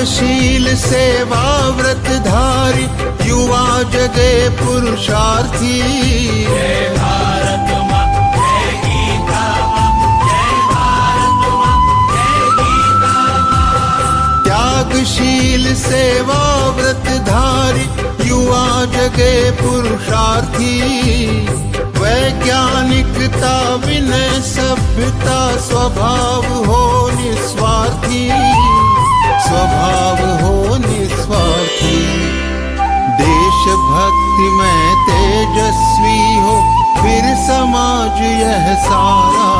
त्यागशील सेवा व्रतधारी युवा जगे पुरुषार्थी। जय भारत माँ, जय गीता माँ, जय भारत माँ, जय गीता माँ। त्यागशील सेवा व्रतधारी युवा जगे पुरुषार्थी। वैज्ञानिकता विनय सभ्यता स्वभाव हो निस्वार्थी, स्वभाव हो निस्वार्थी। देशभक्ति में तेजस्वी हो फिर समाज यह सारा।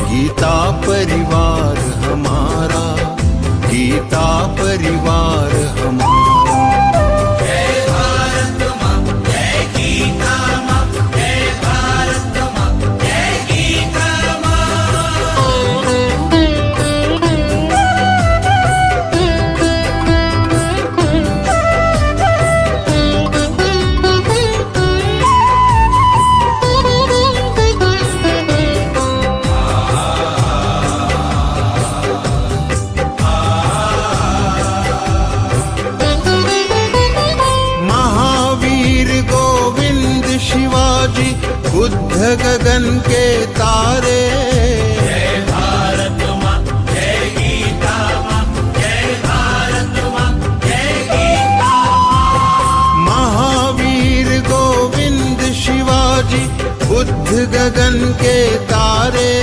गीता परिवार हमारा, गीता परिवार हमारा। बुद्ध गगन के तारे। जय भारत माँ, जय गीता माँ, जय भारत माँ, जय गीता माँ। महावीर गोविंद शिवाजी बुद्ध गगन के तारे।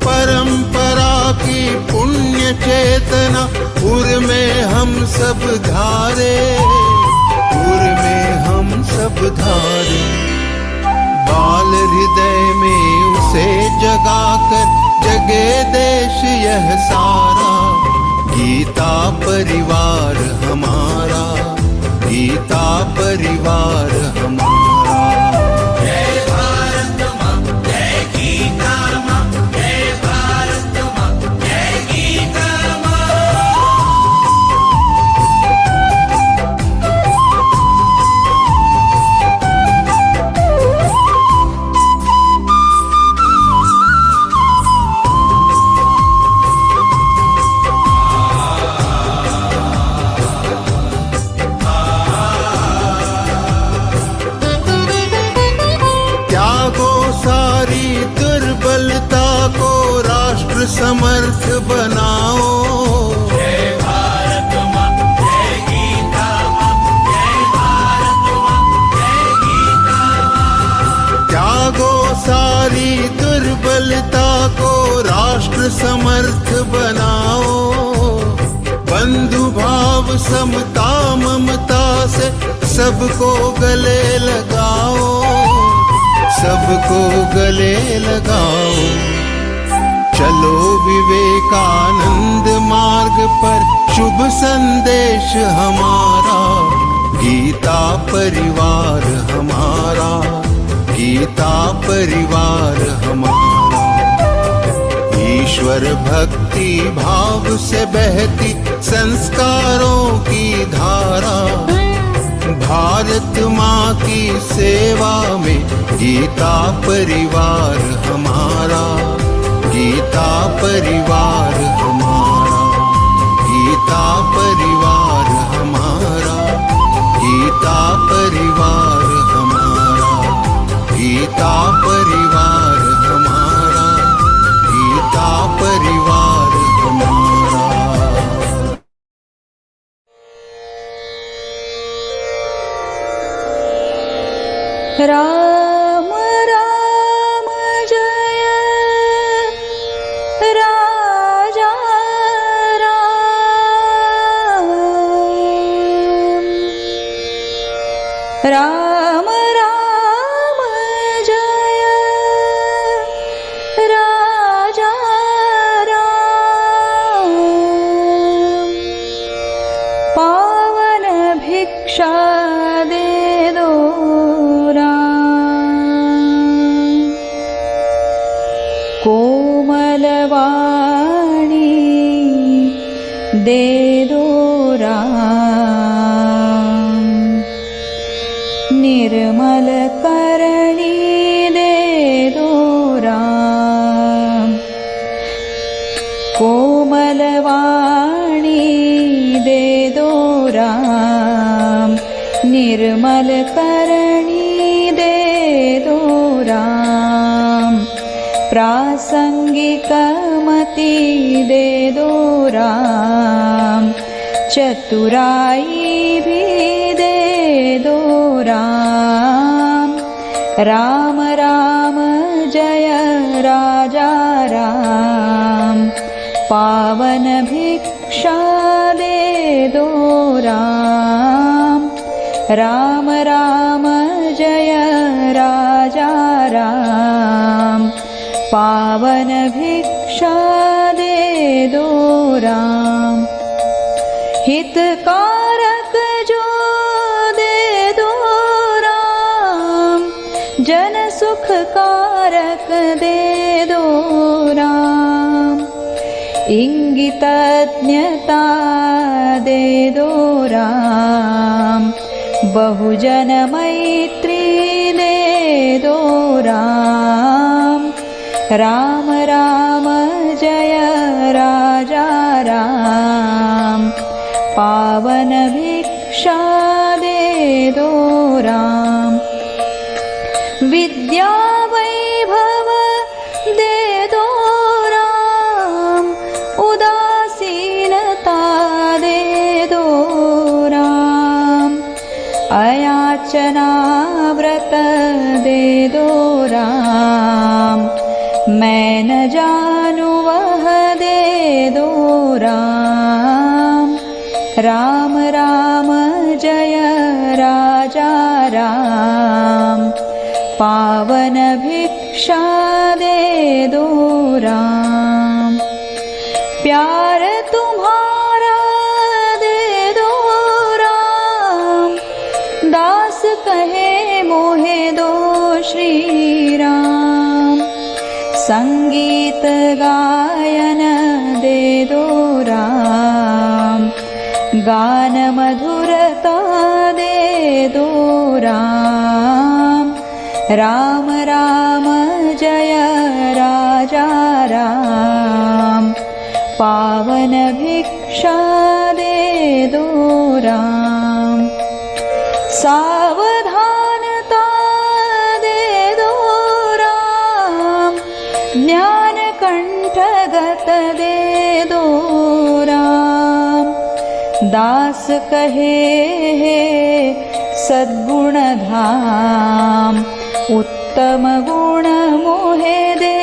परंपरा की पुण्य चेतना उर में हम सब धारे, उर में हम सब धारे। बाल हृदय में उसे जगाकर जगे देश यह सारा। गीता परिवार हमारा, गीता परिवार हमारा। जय भारत माँ, जय गीता माँ, जय भारत माँ, जय गीता माँ। दुर्बलता को राष्ट्र समर्थ बनाओ। जय भारत माँ, जय गीता माँ, जय भारत माँ, जय गीता माँ। त्यागो सारी दुर्बलता को राष्ट्र समर्थ बनाओ। बंधु भाव समता ममता से सबको गले लगाओ, सबको गले लगाओ। चलो विवेकानंद मार्ग पर शुभ संदेश हमारा। गीता परिवार हमारा, गीता परिवार हमारा। ईश्वर भक्ति भाव से बहती संस्कारों की धारा। भारत माँ की सेवा में गीता परिवार हमारा, गीता परिवार हमारा। गीता परिवार हमारा, गीता परिवार हमारा। गीता परिवार हमारा, गीता परिवार हमारा। राम राम जय राजा राम। राम राम जय राजा राम। पावन भिक्षा दे दो कोमलवाणी दे दो राम। निर्मल करणी दे दो राम। कोमलवाणी निर्मल करणी दे दो राम, प्रासंगिक मति दे दो राम, चतुराई भी दे दो राम। राम राम जय राजा राम, पावन भिक्षा दे दो राम। राम राम जय राजा राम, पावन भिक्षा दे दो राम। हितकारक जो दे दो राम, जन सुख कारक दे दो राम। इंगितज्ञता दे दो राम, बहुजन मैत्री दे दो राम। राम राम जय राजा राम, पावन भिक्षा दे दो राम। विद्या वैभव दे दो राम, उदासीनता दे दो राम। अयाचना व्रत दे दो राम, मैं न जानू वह दे दो राम। राम राम जय राजा राम, पावन भिक्षा दे दो राम। प्यार तुम्हारा दे दो राम, दास कहे मोहे दो श्री राम। संगीत गायन दे दो राम, गान मधुरता दे दो राम। राम राम जय राजा राम, पावन भिक्षा दे दो राम। सावधानता दे दो राम, ज्ञान कंठगत दे दो राम। दास कहे सद्गुण धाम, उत्तम गुण मोहे दे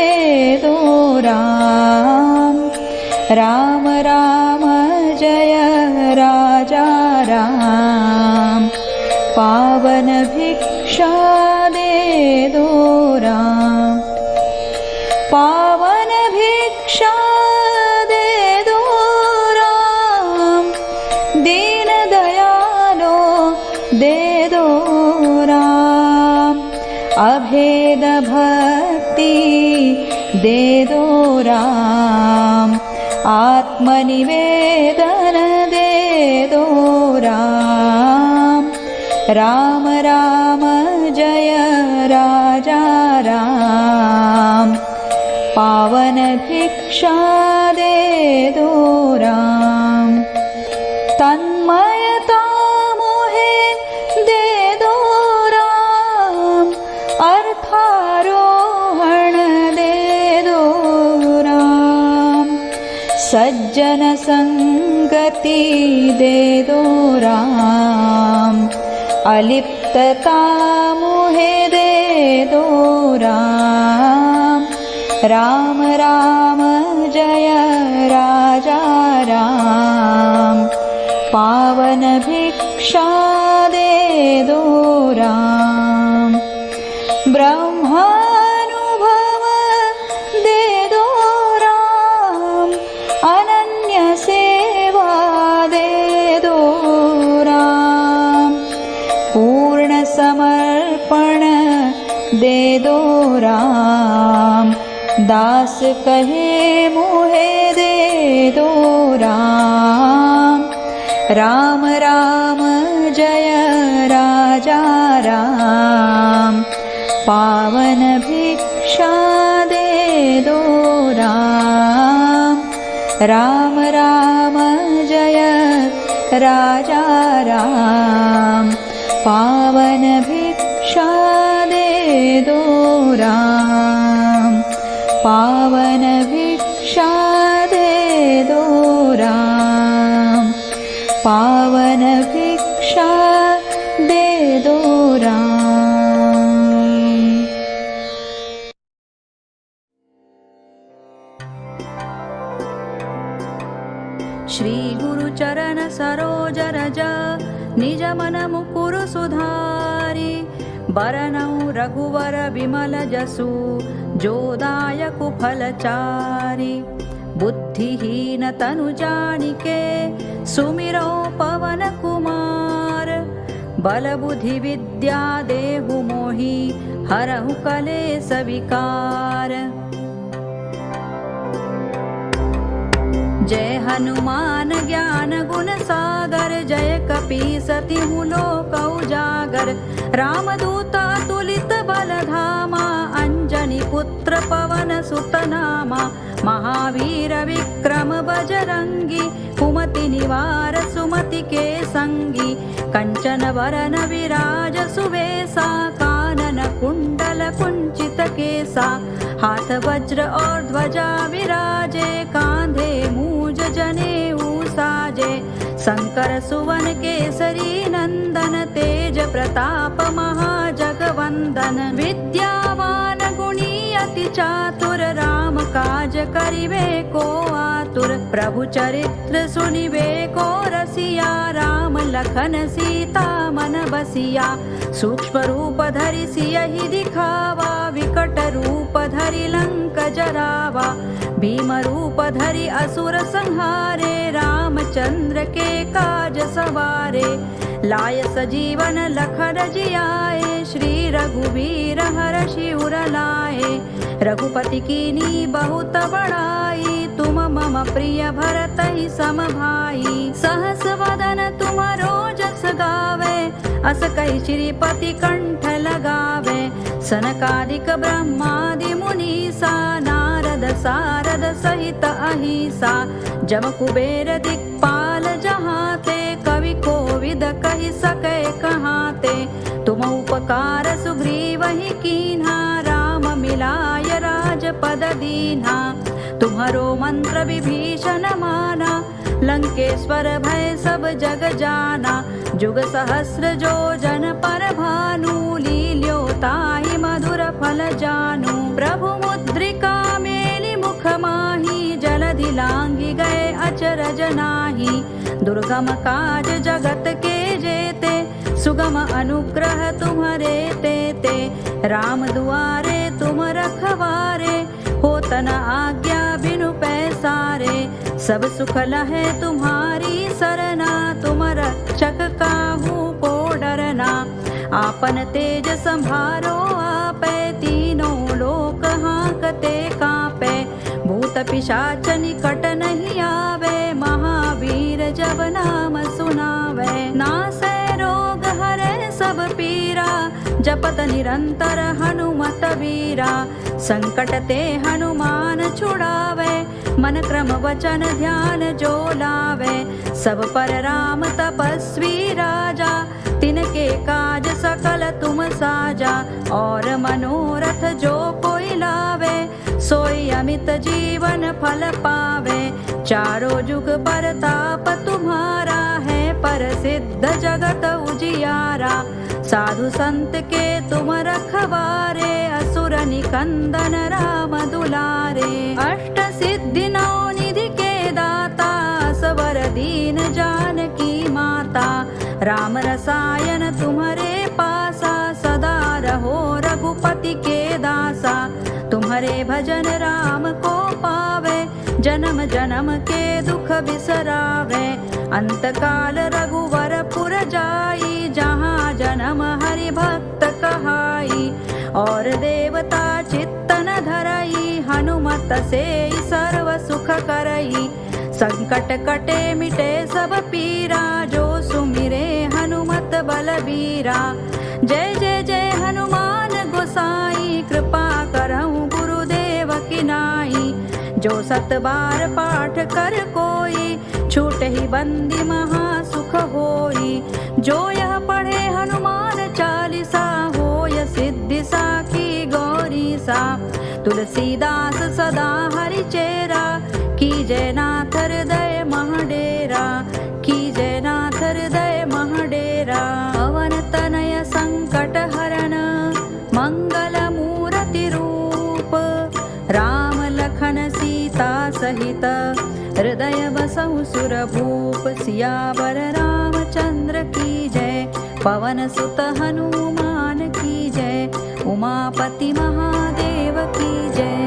दो राम। राम राम जय राजा राम, पावन भिक्षा दे दो राम। पावन भिक्षा दे दो राम, दीन दयालो दे दो राम। अभेद भक्ति दे दो राम, आत्मनिवेदन दे दो राम। राम राम जय राजा राम, पावन भिक्षा दे दो राम। तन्मयता मोहे दे दो राम, अर्थारोहण दे दो राम। सज्जन संगति दे दो राम, अलिप्तता मोहे दे दो राम। राम राम जय राजा राम, पावन भिक्षा दे दो राम। ब्रह्मानुभव दे दो राम, अनन्य सेवा दे दो राम। पूर्ण समर्पण दे दो राम, दास कहे मोहे दे दो राम। राम राम जय राजा राम, पावन भिक्षा दे दो राम। राम राम जय राजा राम, पावन भिक्षा दे दो राम, पावन भिक्षा दे दो राम, पावन भिक्षा दे दो राम। श्री गुरु चरण सरोज रज निज मन मुकुर सुधारी, बरनौ रघुवर विमल जसु जो दायक फलचारी। बुद्धिहीन तनु जानिके सुमिरो पवन कुमार, बल बुद्धि विद्या देहु मोहि हरहु कलेस विकार। जय हनुमान ज्ञान गुण सागर, जय कपीसतिहु लोक उजागर। रामदूता तुलित बल धामा, अंजनी पुत्र पवन सुत नामा। महावीर विक्रम बजरंगी, कुमति निवार सुमति के संगी। कंचन वरन विराज सुवेसा, कानन कुंडल कुंचित केसा। हाथ वज्र और ध्वजा विराजे, कांधे मूज जनेऊ साजे। शंकर सुवन केसरी नंदन, तेज प्रताप महाजगवंदन। विद्यावान गुणी अति चातुर, राम काज करिबे को आतुर। प्रभु चरित्र सुनिबे को रसिया, राम लखन सीता मन बसिया। सूक्ष्म रूप धरि सियहि दिखावा, विकट रूप धरि लंक जरावा। भीम रूप धरि असुर संहारे, रामचंद्र के काज सवारे। लाय सजीवन लखन जियाए, श्री रघुवीर हरषि उर लाए। रघुपति कीनी बहुत बड़ाई, तुम मम प्रिय भरतहि सम भाई। सहस वदन तुमरो जस गावे, अस कहि श्रीपति कंठ लगावे। सनकादिक ब्रह्मादि मुनीसा, नारद सारद सहित अहिसा। जम कुबेर दिक्पाल जहाते, कवि कोविद कहि सकै कहाते। तुम उपकार सुग्रीवहि कीन्हा, राम मिलाय राजपद दीन्हा। तुम्हरो मंत्र विभीषण माना, लंकेश्वर भय सब जग जाना। जुग सहस्र जो जन पर भानु, लील्यो ताहि मधुर फल जानू। प्रभु मुद्रिका मेलि मुख माहि, जलधि लांघि गए अचरज नाही। दुर्गम काज जगत के जेते, सुगम अनुग्रह तुम्हरे तेते। राम दुआरे तुम रखवारे, होत न आज्ञा बिनु पैसारे। सब सुख लहे तुम्हारी सरना, तुम रक्षक काहू को डरना। आपन तेज संभारो आपे, तीनों लोक हांकते कांपे। भूत पिशाच निकट नहीं आवे, महावीर जब नाम सुनावे। नासै रोग हरै सब पीरा, जपत निरंतर हनुमत वीरा। संकट ते हनुमान छुड़ावे, मन क्रम वचन ध्यान जो लावे। सब पर राम तपस्वी राजा, तिनके काज सकल तुम साजा। और मनोरथ जो कोई लावे, सोई अमित जीवन फल पावे। चारों जुग परताप तुम्हारा है, प्रसिद्ध जगत उजियारा। साधु संत के तुम रखवारे, असुर निकंदन राम दुलारे। अष्ट सिद्धि नौ निधि के दाता, सवर दीन जानकी माता। राम रसायन तुम्हारे पासा, सदा रहो रघुपति के दासा। तुम्हारे भजन राम को पावे, जन्म जन्म के दुख बिसरावे। अंत काल रघुवर पुर जाई, जहाँ जन्म हरि भक्त कहाई। और देवता चित्तन धरई, हनुमत से सर्व सुख करई। संकट कटे मिटे सब पीरा, जो सुमिरे हनुमत बलबीरा। जय जय जय हनुमान गोसाई, कृपा करहु गुरुदेव की नाई। जो सत बार पाठ कर कोई, छूट ही बंदी महा सुख होई। जो यह पढ़े हनुमान साखी गौरी सा तुलसीदास सदा हरि चेरा की जयनाथ हृदय महडेरा की जयनाथ हृदय महडेरा पवन तनय संकट हरण मंगल मूर्ति रूप राम लखन सीता सहित हृदय बसहु सुर भूप सियावर रामचंद्र की जय पवन सुत हनुमान की जय उमापति महादेव की जय।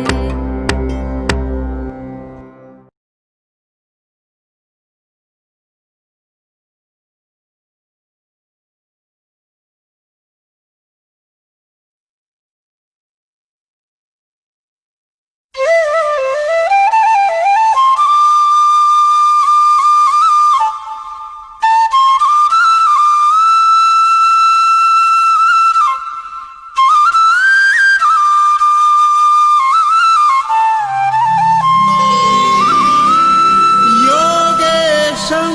योगेशं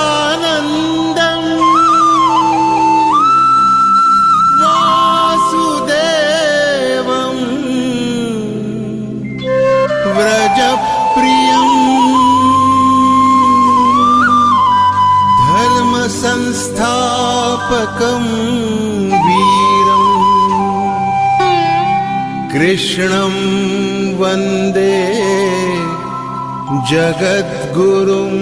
सच्चिदानन्दं वासुदेवं व्रजप्रियं धर्मसंस्थापकं वीरम् कृष्णं वन्दे जगद्गुरुम्।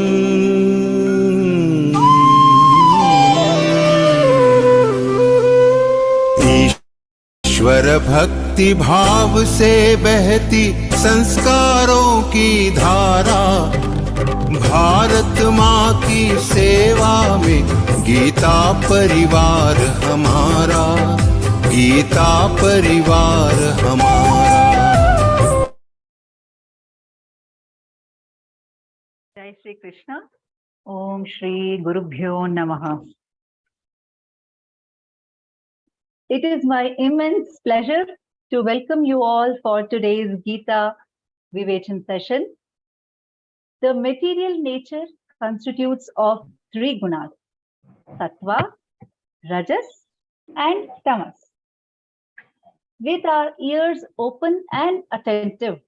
ईश्वर भक्ति भाव से बहती संस्कारों की धारा भारत माँ की सेवा में गीता परिवार हमारा गीता परिवार हमारा। जय श्री कृष्ण। ओम श्री गुरुभ्यो नमः। It is my immense pleasure to welcome you all for today's Geeta Vivechan session. The material nature constitutes of three gunas: sattva, rajas, and tamas. With our ears open and attentive,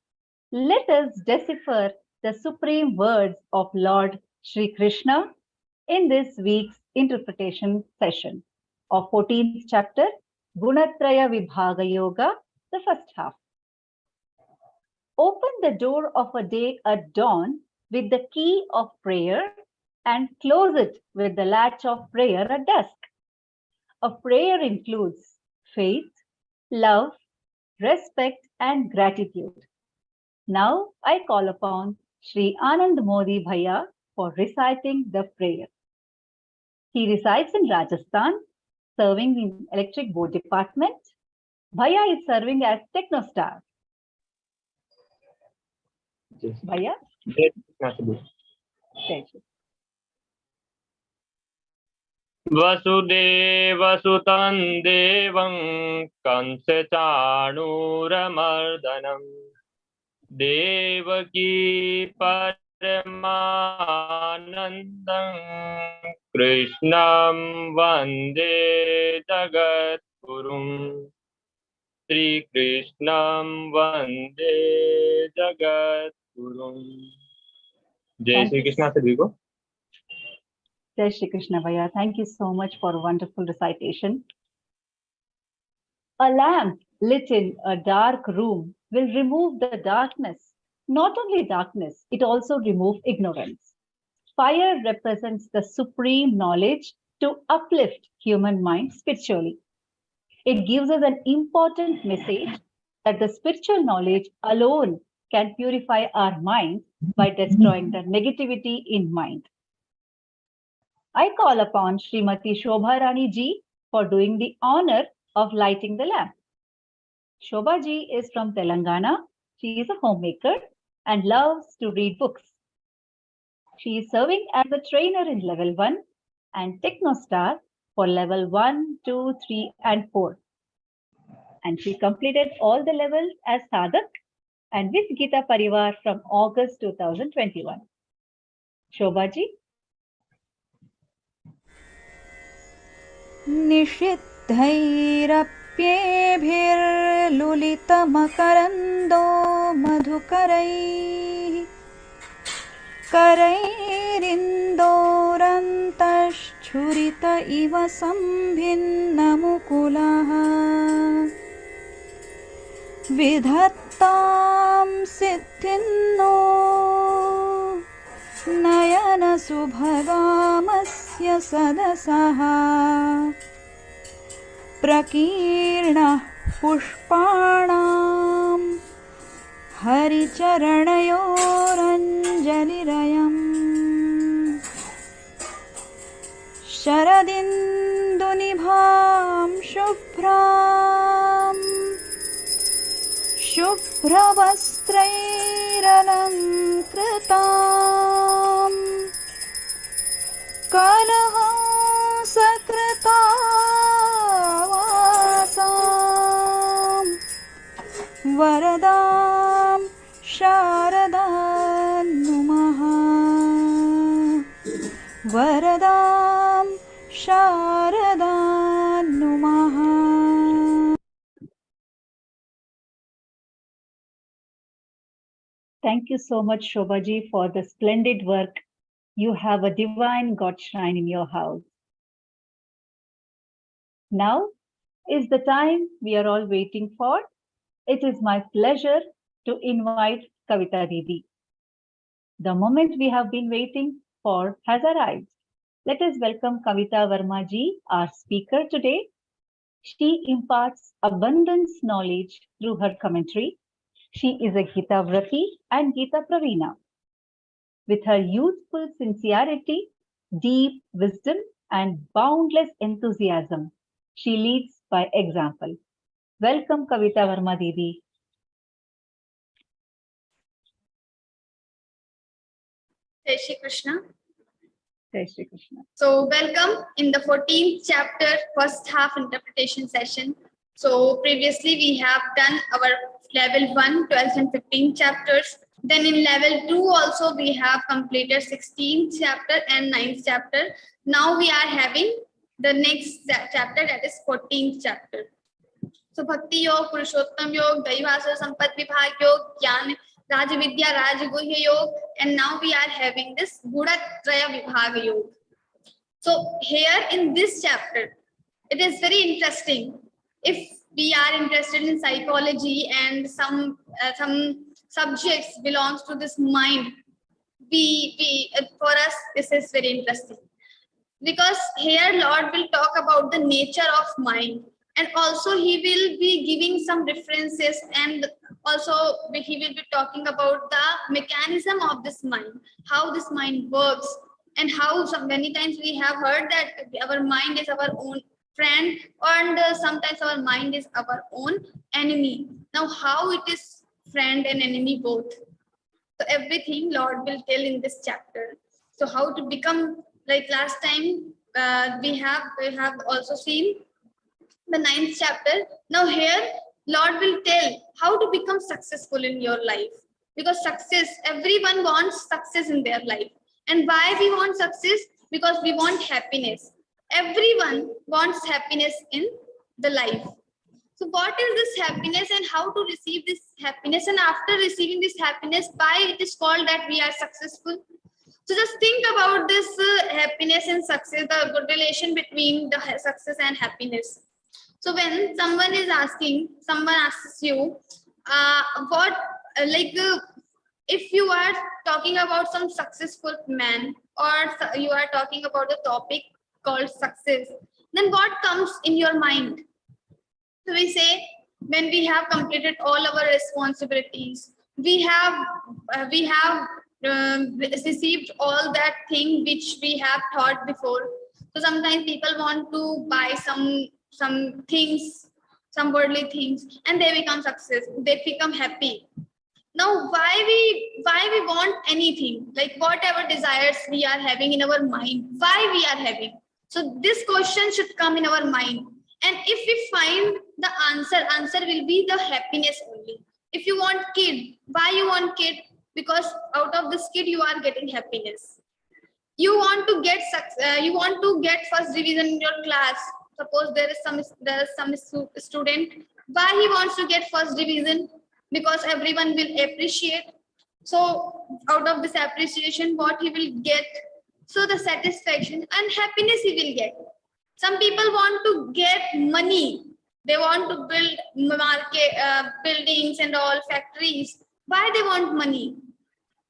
let us decipher the supreme words of Lord Shri Krishna in this week's interpretation session of 14th chapter, Gunatraya Vibhaga Yoga, the first half. Open the door of a day at dawn with the key of prayer and close it with the latch of prayer at dusk. A prayer includes faith, love, respect, and gratitude. Now I call upon Shri Anand Modi Bhaiya for reciting the prayer. He resides in Rajasthan, serving in electric board department. Bhaiya is serving as Technostar. Bhaiya? Thank you. वसुदेवसुतं देवं कंसचाणूरमर्दनं देवकी परमानन्दं कृष्णं वन्दे जगद्गुरुं श्रीकृष्णं वन्दे जगद्गुरुं। जय श्री कृष्ण सभी को। Jai Shri Krishna Bhaiya. Thank you so much for a wonderful recitation. A lamp lit in a dark room will remove the darkness. Not only darkness, it also removes ignorance. Fire represents the supreme knowledge to uplift human mind spiritually. It gives us an important message that the spiritual knowledge alone can purify our mind by destroying the negativity in mind. I call upon Srimati Shobha Rani ji for doing the honor of lighting the lamp. Shobha ji is from Telangana. She is a homemaker and loves to read books. She is serving as a trainer in level 1 and Technostar for level 1, 2, 3 and 4. And she completed all the levels as Sadhak and with Geeta Parivar from August 2021. Shobha ji. निषिद्धैरप्येभिर्लुलितमकरन्दो मधुकरैः करैरिन्दोरन्तश्छुरित इव सम्भिन्नमुकुलः विधत्तां सिद्धिन्नो नयनसुभगामस्य सदसः प्रकीर्णः पुष्पाणां हरिचरणयोरञ्जलिरयम् शरदिन्दुनिभां शुभ्रवस्त्रैरलङ्कृताम् कलहंसकृतावासां वरदां शारदां नुमः वरदां शारदां नुमः. Thank you so much, Shobhaji, for the splendid work. You have a divine God shrine in your house. Now is the time we are all waiting for. It is my pleasure to invite Kavita Didi. The moment we have been waiting for has arrived. Let us welcome Kavita Verma ji, our speaker today. She imparts abundance knowledge through her commentary. She is a Geeta Vrati and Geeta Pravina. With her youthful sincerity, deep wisdom, and boundless enthusiasm, she leads by example. Welcome, Kavita Verma Didi. Jai Shri Krishna. Jai Shri Krishna. So welcome in the 14th chapter, first half interpretation session. So previously we have done our level 1, 12th and 15th chapters. Then in level 2 also we have completed 16th chapter and 9th chapter. Now we are having the next chapter, that is 14th chapter. So Bhakti Yog, Purushottam Yog, Daivasara Sampat Vibhag Yog, Jnana Raj Vidya Raj Guhya Yog, and now we are having this Gunatraya Vibhag Yog. So here in this chapter, it is very interesting. If we are interested in psychology and some subjects belongs to this mind, for us this is very interesting, because here Lord will talk about the nature of mind, and also he will be giving some references, and also he will be talking about the mechanism of this mind, how this mind works, and how many times we have heard that our mind is our own friend, and sometimes our mind is our own enemy. Now how it is friend and enemy both? So everything Lord will tell in this chapter. So how to become, like last time we have also seen the 9th chapter. Now here Lord will tell how to become successful in your life, because success, everyone wants success in their life. And why we want success? Because we want happiness. Everyone wants happiness in the life. So what is this happiness and how to receive this happiness? And after receiving this happiness, why it is called that we are successful? So just think about this happiness and success, the good relation between the success and happiness. So when someone asks you, if you are talking about some successful man, or you are talking about the topic called success, then what comes in your mind? So we say, when we have completed all our responsibilities, we have received all that thing which we have thought before. So sometimes people want to buy some things, some worldly things, and they become success, they become happy. Now why we want anything, like whatever desires we are having in our mind, why we are having? So this question should come in our mind, and if we find the answer will be the happiness only. If you want kid, why you want kid? Because out of this kid you are getting happiness. You want to get first division in your class. So suppose there is some student, why he wants to get first division? Because everyone will appreciate. So out of this appreciation, what he will get? So the satisfaction and happiness he will get. Some people want to get money. They want to build buildings and all factories. Why they want money?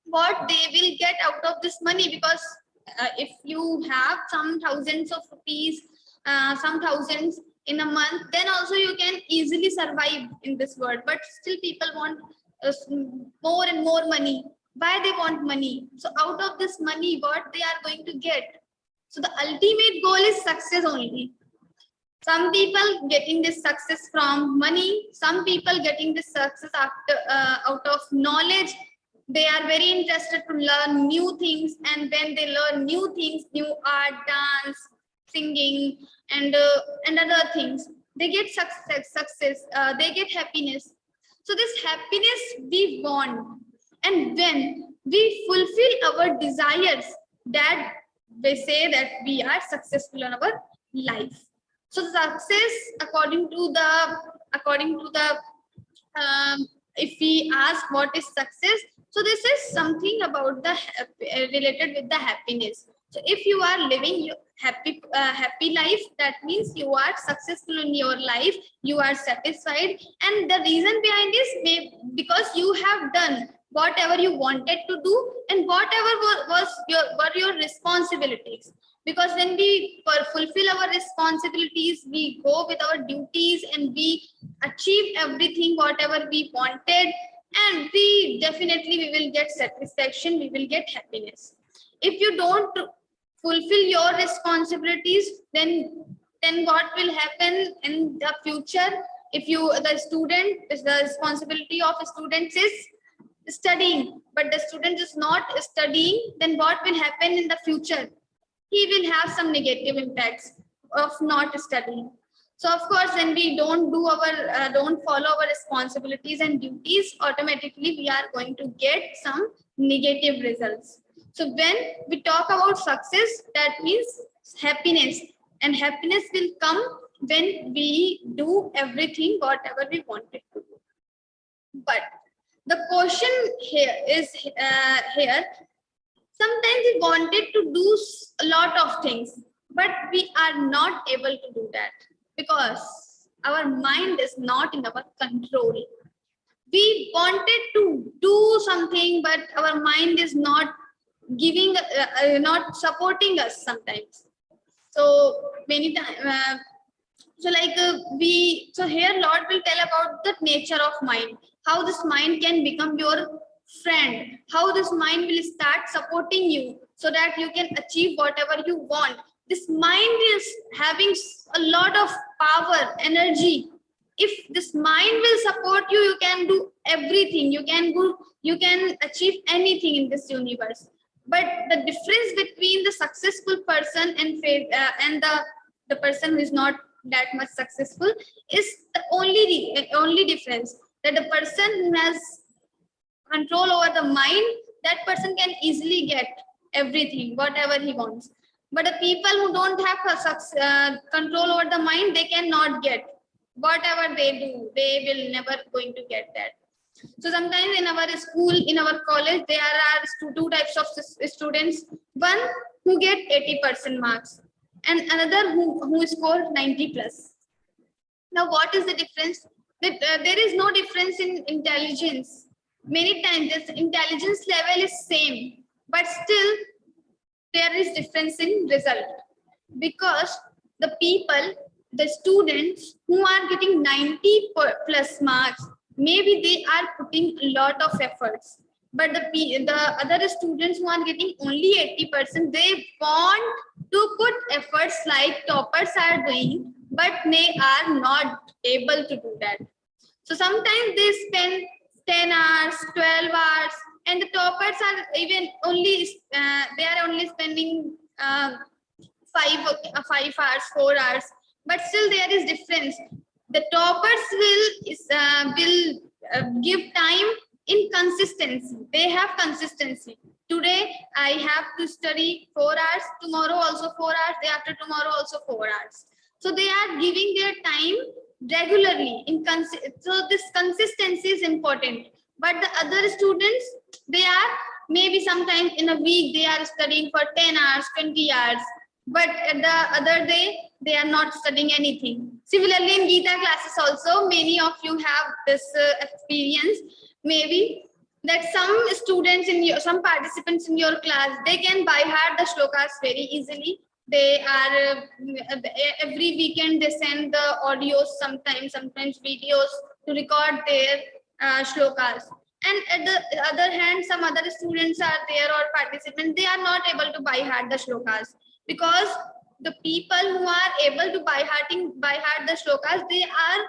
What they will get out of this money? Because if you have some thousands of rupees, some thousands in a month, then also you can easily survive in this world. But still people want more and more money. Why they want money? So out of this money, what they are going to get? So the ultimate goal is success only. Some people getting this success from money. Some people getting this success after out of knowledge. They are very interested to learn new things, and when they learn new things, new art, dance, singing, and other things, they get success. They get happiness. So this happiness we want, and when we fulfill our desires, that they say that we are successful in our life. So success, according to the if we ask what is success, so this is something about the related with the happiness. So if you are living your happy life, that means you are successful in your life, you are satisfied, and the reason behind this because you have done whatever you wanted to do and whatever were your responsibilities. Because when we fulfill our responsibilities, we go with our duties and we achieve everything whatever we wanted, and we will get satisfaction, we will get happiness. If you don't fulfill your responsibilities, then what will happen in the future? If the responsibility of students is studying, but the student is not studying, then what will happen in the future? He will have some negative impacts of not studying. So of course, when we don't follow our responsibilities and duties, automatically we are going to get some negative results. So when we talk about success, that means happiness, and happiness will come when we do everything whatever we wanted to do. But the question here is sometimes we wanted to do a lot of things, but we are not able to do that because our mind is not in our control. We wanted to do something, but our mind is not giving, not supporting us sometimes. So many times, so here Lord will tell about the nature of mind, how this mind can become your friend, how this mind will start supporting you so that you can achieve whatever you want. This mind is having a lot of power, energy. If this mind will support you, you can do everything. You can achieve anything in this universe. But the difference between the successful person and the person who is not that much successful is the only difference, that the person who has control over the mind, that person can easily get everything, whatever he wants. But the people who don't have control over the mind, they cannot get whatever they do. They will never going to get that. So sometimes in our school, in our college, there are two types of students. One who get 80% marks, and another who score 90 plus. Now, what is the difference? There is no difference in intelligence. Many times this intelligence level is same, but still there is difference in result, because the students who are getting 90 plus marks, maybe they are putting a lot of efforts, but the other students who are getting only 80%, they want to put efforts like toppers are doing, but they are not able to do that. So sometimes they spend 10 hours, 12 hours, and the toppers are even they are only spending 5 hours, 4 hours, but still there is difference. The toppers will give time in consistency. They have consistency. Today I have to study 4 hours, tomorrow also 4 hours, day after tomorrow also 4 hours. So they are giving their time regularly. So this consistency is important. But the other students, they are maybe sometimes in a week they are studying for 10 hours, 20 hours. But at the other day, they are not studying anything. Similarly, in Geeta classes also, many of you have this experience. Maybe that some students some participants in your class, they can by heart the shlokas very easily. They are every weekend they send the audios, sometimes videos to record their shlokas. And at the other hand, some other students are there or participants, they are not able to by heart the shlokas, because the people who are able to by heart the shlokas, they are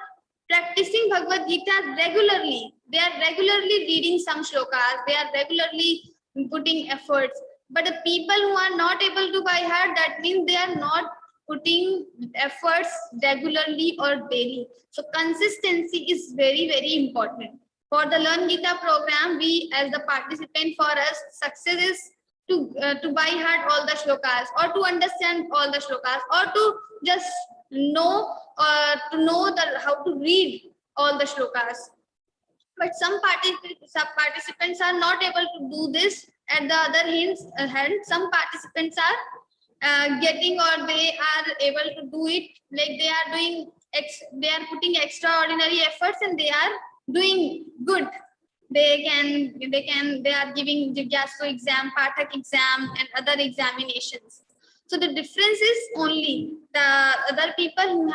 practicing Bhagavad Gita regularly. They are regularly reading some shlokas. They are regularly putting efforts. But the people who are not able to by heart, that means they are not putting efforts regularly or daily. So consistency is very, very important. For the Learn Gita program, we as the participant, for us, success is to by heart all the shlokas, or to understand all the shlokas, or to just know how to read all the shlokas. But some participants are not able to do this. At the other hand, some participants are getting, or they are able to do it, like they are doing they are putting extraordinary efforts and they are doing good. They are giving Jigyasu exam, Pathak exam, and other examinations. So the difference is only the people who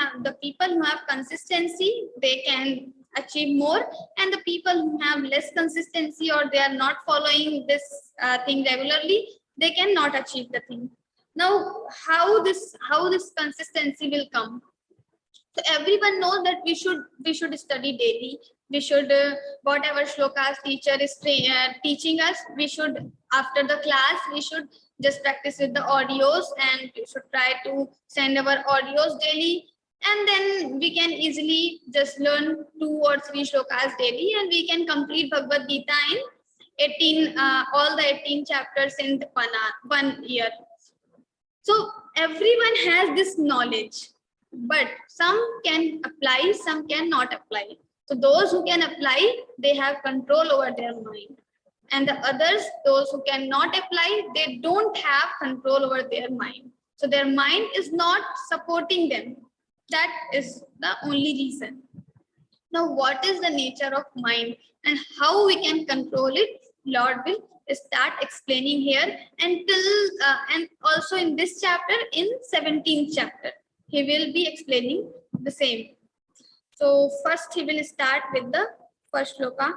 have consistency, they can achieve more, and the people who have less consistency, or they are not following this thing regularly, they cannot achieve the thing. Now, how this consistency will come? So everyone knows that we should study daily. We should whatever shlokas teacher is teaching us, we should, after the class, we should just practice with the audios, and we should try to send our audios daily, and then we can easily just learn 2 or 3 shlokas daily, and we can complete Bhagavad Gita in all the 18 chapters in 1 year. So everyone has this knowledge, but some can apply, some cannot apply. So those who can apply, they have control over their mind. And the others, those who cannot apply, they don't have control over their mind. So their mind is not supporting them. That is the only reason. Now, what is the nature of mind and how we can control it? Lord will start explaining here, and also in this chapter, in 17th chapter, he will be explaining the same. So first he will start with the first shloka.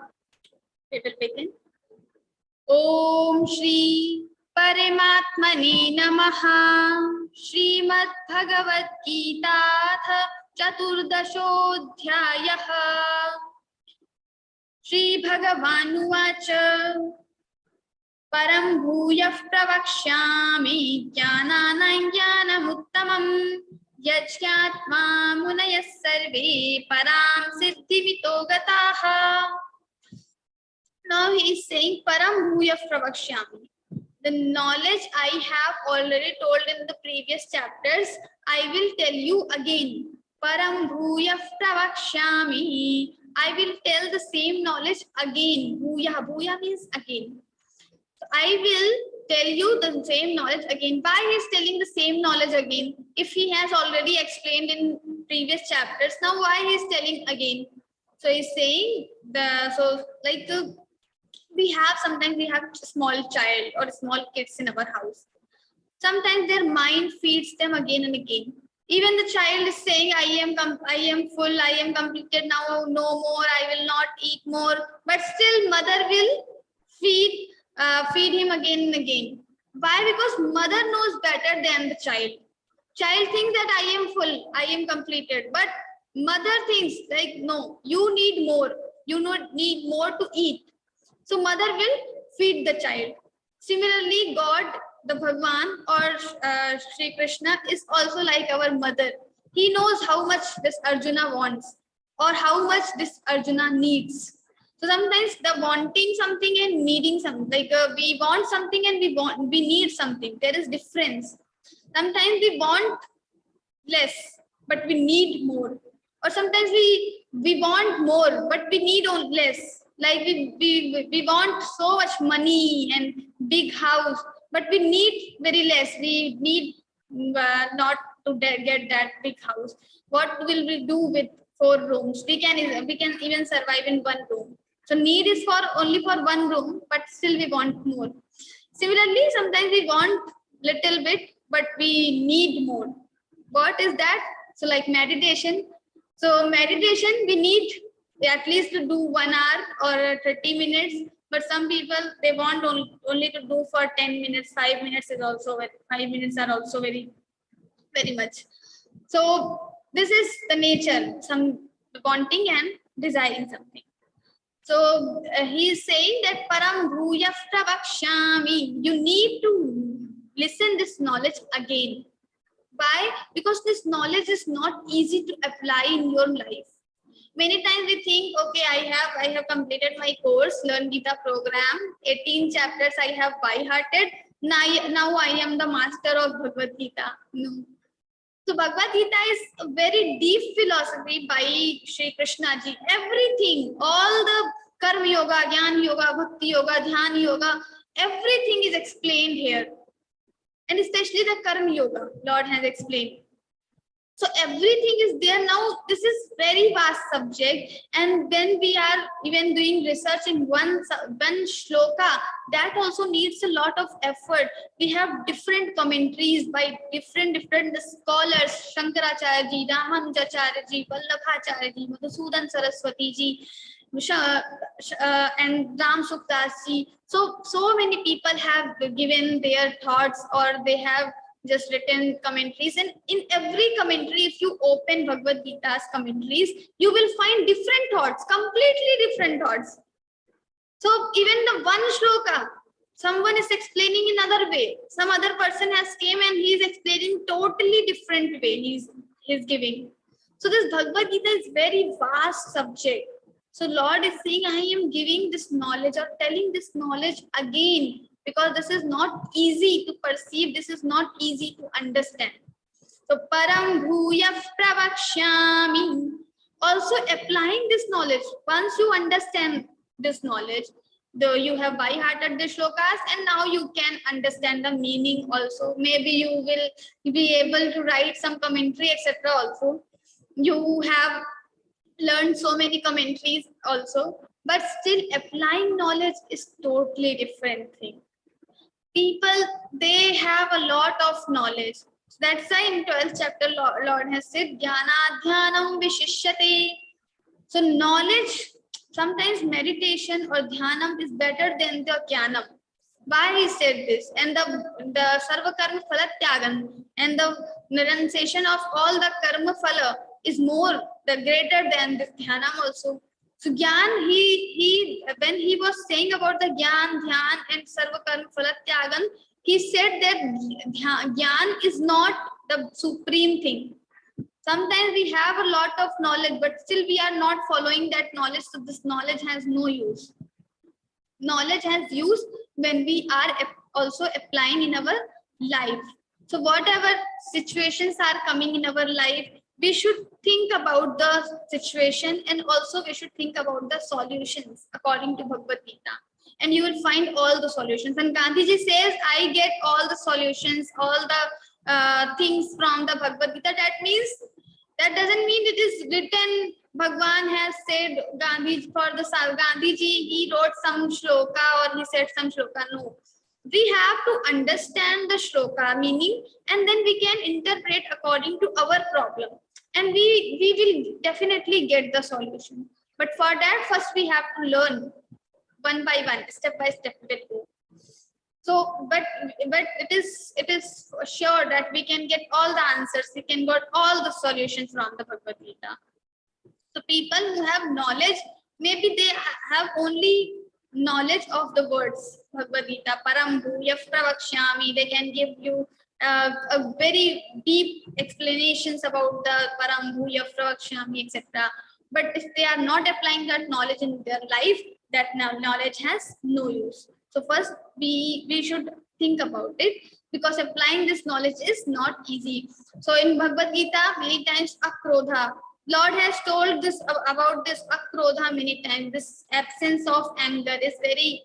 We will begin. Om Shri Paramatmane Namaha. Śrīmad-Bhagavadgītā Chaturdashodhyāyah. Shri Bhagavanuvāca. Param bhūyah pravakshyāmi jnānānaṁ jnānamuttamam yajñātmā munayas sarve param siddhimito gataha. Now he is saying param bhūyah pravakshyāmi. The knowledge I have already told in the previous chapters, I will tell you again. Param bhūyah pravakshyāmi. I will tell the same knowledge again. Bhūyah, bhūyah means again. So I will tell you the same knowledge again. Why he is telling the same knowledge again? If he has already explained in previous chapters, now why he is telling again? So he is saying sometimes we have a small child or small kids in our house. Sometimes their mind feeds them again and again. Even the child is saying, I am full, I am completed now, no more, I will not eat more. But still mother will feed him again and again. Why? Because mother knows better than the child. Child thinks that I am full, I am completed. But mother thinks like, no, you need more. You need more to eat. So mother will feed the child. Similarly, God, the Bhagwan or Shri Krishna is also like our mother. He knows how much this Arjuna wants or how much this Arjuna needs. So sometimes the wanting something and needing something, like we want something and we need something. There is difference. Sometimes we want less, but we need more. Or sometimes we want more, but we need less. Like we want so much money and big house, but we need very less. We need not to get that big house. What will we do with 4 rooms? We can even survive in 1 room. So need is for only for 1 room, but still we want more. Similarly, sometimes we want little bit, but we need more. What is that? So like meditation. So meditation, we need at least to do 1 hour or 30 minutes. But some people, they want only to do for 10 minutes, 5 minutes is also, 5 minutes are also very, very much. So this is the nature, some wanting and desiring something. So he is saying that param bhuya pravakshami, you need to listen this knowledge again. Why? Because this knowledge is not easy to apply in your life. Many times we think, okay, I have completed my course, Learn Geeta program, 18 chapters I have by hearted. Now I am the master of Bhagavad Gita. No. So Bhagavad Gita is a very deep philosophy by Shri Krishna ji. Everything, all the Karma Yoga, Jnana Yoga, Bhakti Yoga, Dhyana Yoga, everything is explained here. And especially the Karma Yoga, Lord has explained. So everything is there now. This is very vast subject. And when we are even doing research in one shloka, that also needs a lot of effort. We have different commentaries by different scholars, Shankaracharya ji, Ramanujacharya ji, Vallabhacharya ji, Madhusudan Saraswati ji, and Ram Suktas ji. So many people have given their thoughts, or they have just written commentaries, and in every commentary, if you open Bhagavad Gita's commentaries, you will find different thoughts, completely different thoughts. So even the one shloka, someone is explaining in another way, some other person has came and he is explaining totally different way he's giving. So this Bhagavad Gita is very vast subject. So Lord is saying, I am giving this knowledge or telling this knowledge again, because this is not easy to perceive, this is not easy to understand. So param bhuya pravakshami, also applying this knowledge. Once you understand this knowledge, though you have by hearted the shlokas, and now you can understand the meaning also. Maybe you will be able to write some commentary, etc. also. You have learned so many commentaries also, but still applying knowledge is totally different thing. People, they have a lot of knowledge. So that's why in 12th chapter, Lord has said, Jnana dhyanam vishishyate. So knowledge, sometimes meditation or dhyanam is better than the jnanam. Why he said this? And the sarva karma phala tyagan, and the renunciation of all the karma phala is more, the greater than this dhyanam also. So Gyan, when he was saying about the Gyan, Dhyan and Sarva Karma Phala Tyagan, he said that Gyan is not the supreme thing. Sometimes we have a lot of knowledge, but still we are not following that knowledge. So this knowledge has no use. Knowledge has use when we are also applying in our life. So whatever situations are coming in our life, we should think about the situation, and also we should think about the solutions according to Bhagavad Gita. And you will find all the solutions. And Gandhiji says, I get all the solutions, all the things from the Bhagavad Gita. That doesn't mean it is written, Bhagwan has said, Gandhiji, Gandhiji, he wrote some shloka or he said some shloka. No. We have to understand the shloka meaning, and then we can interpret according to our problem. And we will definitely get the solution. But for that, first we have to learn one by one, step by step. So, but it is sure that we can get all the answers, we can get all the solutions from the Bhagavad Gita. So people who have knowledge, maybe they have only knowledge of the words Bhagavad Gita, param bhuya pravakshami, they can give you a very deep explanations about the param bhuya pravakshami, etc. But if they are not applying that knowledge in their life, that knowledge has no use. So first we should think about it. because applying this knowledge is not easy. So in Bhagavad Gita, many times akrodha, Lord has told this about this akrodha many times. This absence of anger is very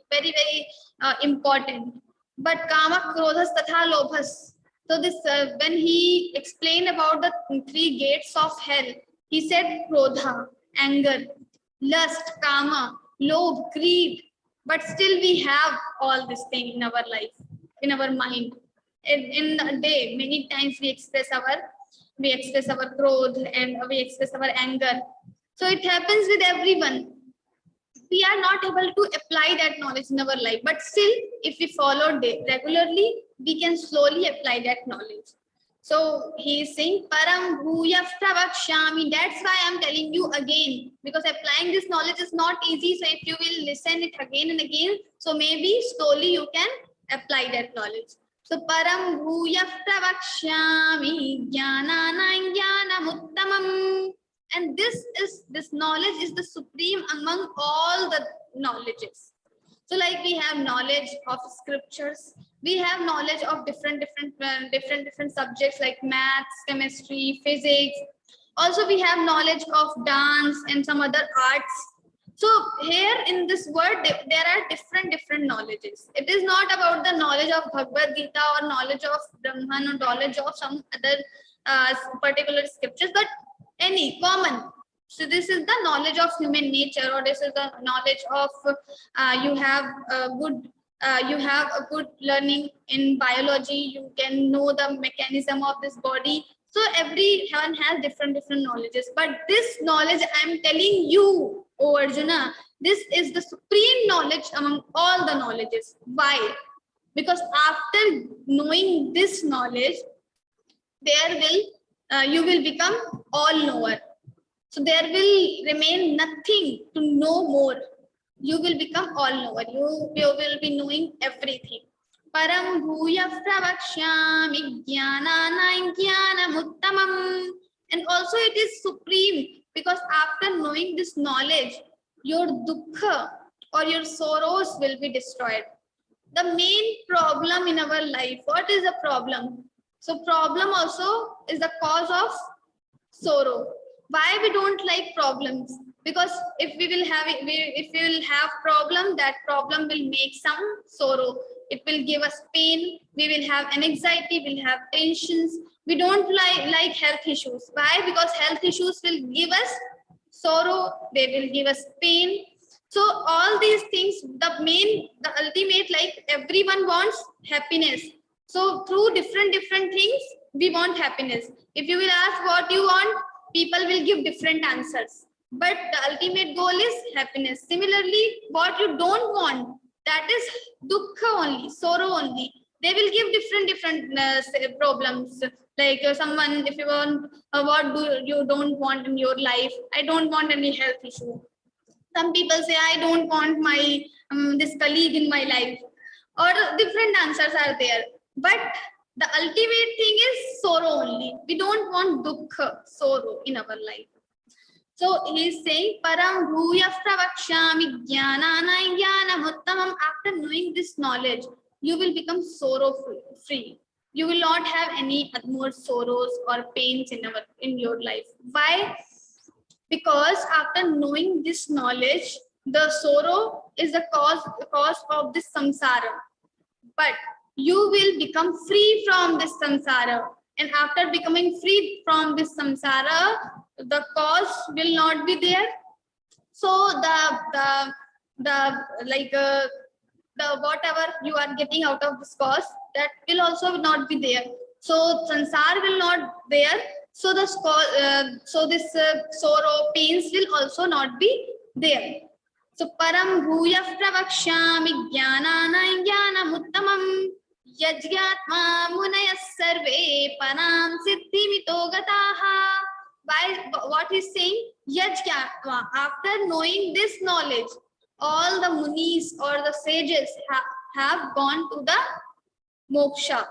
important. But kama, krodhas, tatha lobhas. So this when he explained about the 3 gates of hell, he said krodha, anger, lust, kama, lobh, greed. But still we have all this thing in our life, in our mind. In a day, many times we express our growth and we express our anger. So it happens with everyone. We are not able to apply that knowledge in our life, but still, if we follow regularly, we can slowly apply that knowledge. So he is saying, Param Bhuyafta Vakshami. That's why I'm telling you again, because applying this knowledge is not easy. So if you will listen it again and again, so maybe slowly you can apply that knowledge. So Param Bhuyafta Vakshami Jnanana Jnanamuttamam. And this knowledge is the supreme among all the knowledges. So like we have knowledge of scriptures, we have knowledge of different subjects like maths, chemistry, physics. Also we have knowledge of dance and some other arts. So here in this word, there are different knowledges. It is not about the knowledge of Bhagavad Gita or knowledge of Brahman or knowledge of some other particular scriptures, but any common. So this is the knowledge of human nature, or this is the knowledge of you have a good learning in biology. You can know the mechanism of this body. So everyone has different knowledges. But this knowledge I am telling you, O Arjuna, this is the supreme knowledge among all the knowledges. Why? Because after knowing this knowledge, you will become all knower. So there will remain nothing to know more. You will become all knower. You will be knowing everything. Param bhuyafta vakshami jnanana jnanamuttamam. And also it is supreme, because after knowing this knowledge, your dukkha or your sorrows will be destroyed. The main problem in our life, what is the problem? So problem also is the cause of sorrow. Why we don't like problems? Because if we will have problem, that problem will make some sorrow. It will give us pain. We will have anxiety. We'll have tensions. We don't like health issues. Why? Because health issues will give us sorrow. They will give us pain. So all these things, the ultimate, like everyone wants happiness. So through different things, we want happiness. If you will ask what you want, people will give different answers. But the ultimate goal is happiness. Similarly, what you don't want, that is dukkha only, sorrow only. They will give different problems. Like someone, if you want, what do you don't want in your life? I don't want any health issue. Some people say, I don't want my this colleague in my life. Or different answers are there. But the ultimate thing is sorrow only. We don't want dukkha, sorrow in our life. So he is saying, Param bhuyafta vakshami jnanana jnanamuttamam. After knowing this knowledge, you will become sorrow free. You will not have any more sorrows or pains in your life. Why? Because after knowing this knowledge, the sorrow is the cause of this samsara. But you will become free from this samsara. And after becoming free from this samsara, the cause will not be there. So the whatever you are getting out of this cause, that will also not be there. So samsara will not there. So this sorrow, pains will also not be there. So param bhuyafta vakshami jnanana jnanamuttamam yajgatma munayas sarve param siddhimito gataha. By what he's saying, yajgatma, after knowing this knowledge, all the munis or the sages have gone to the moksha,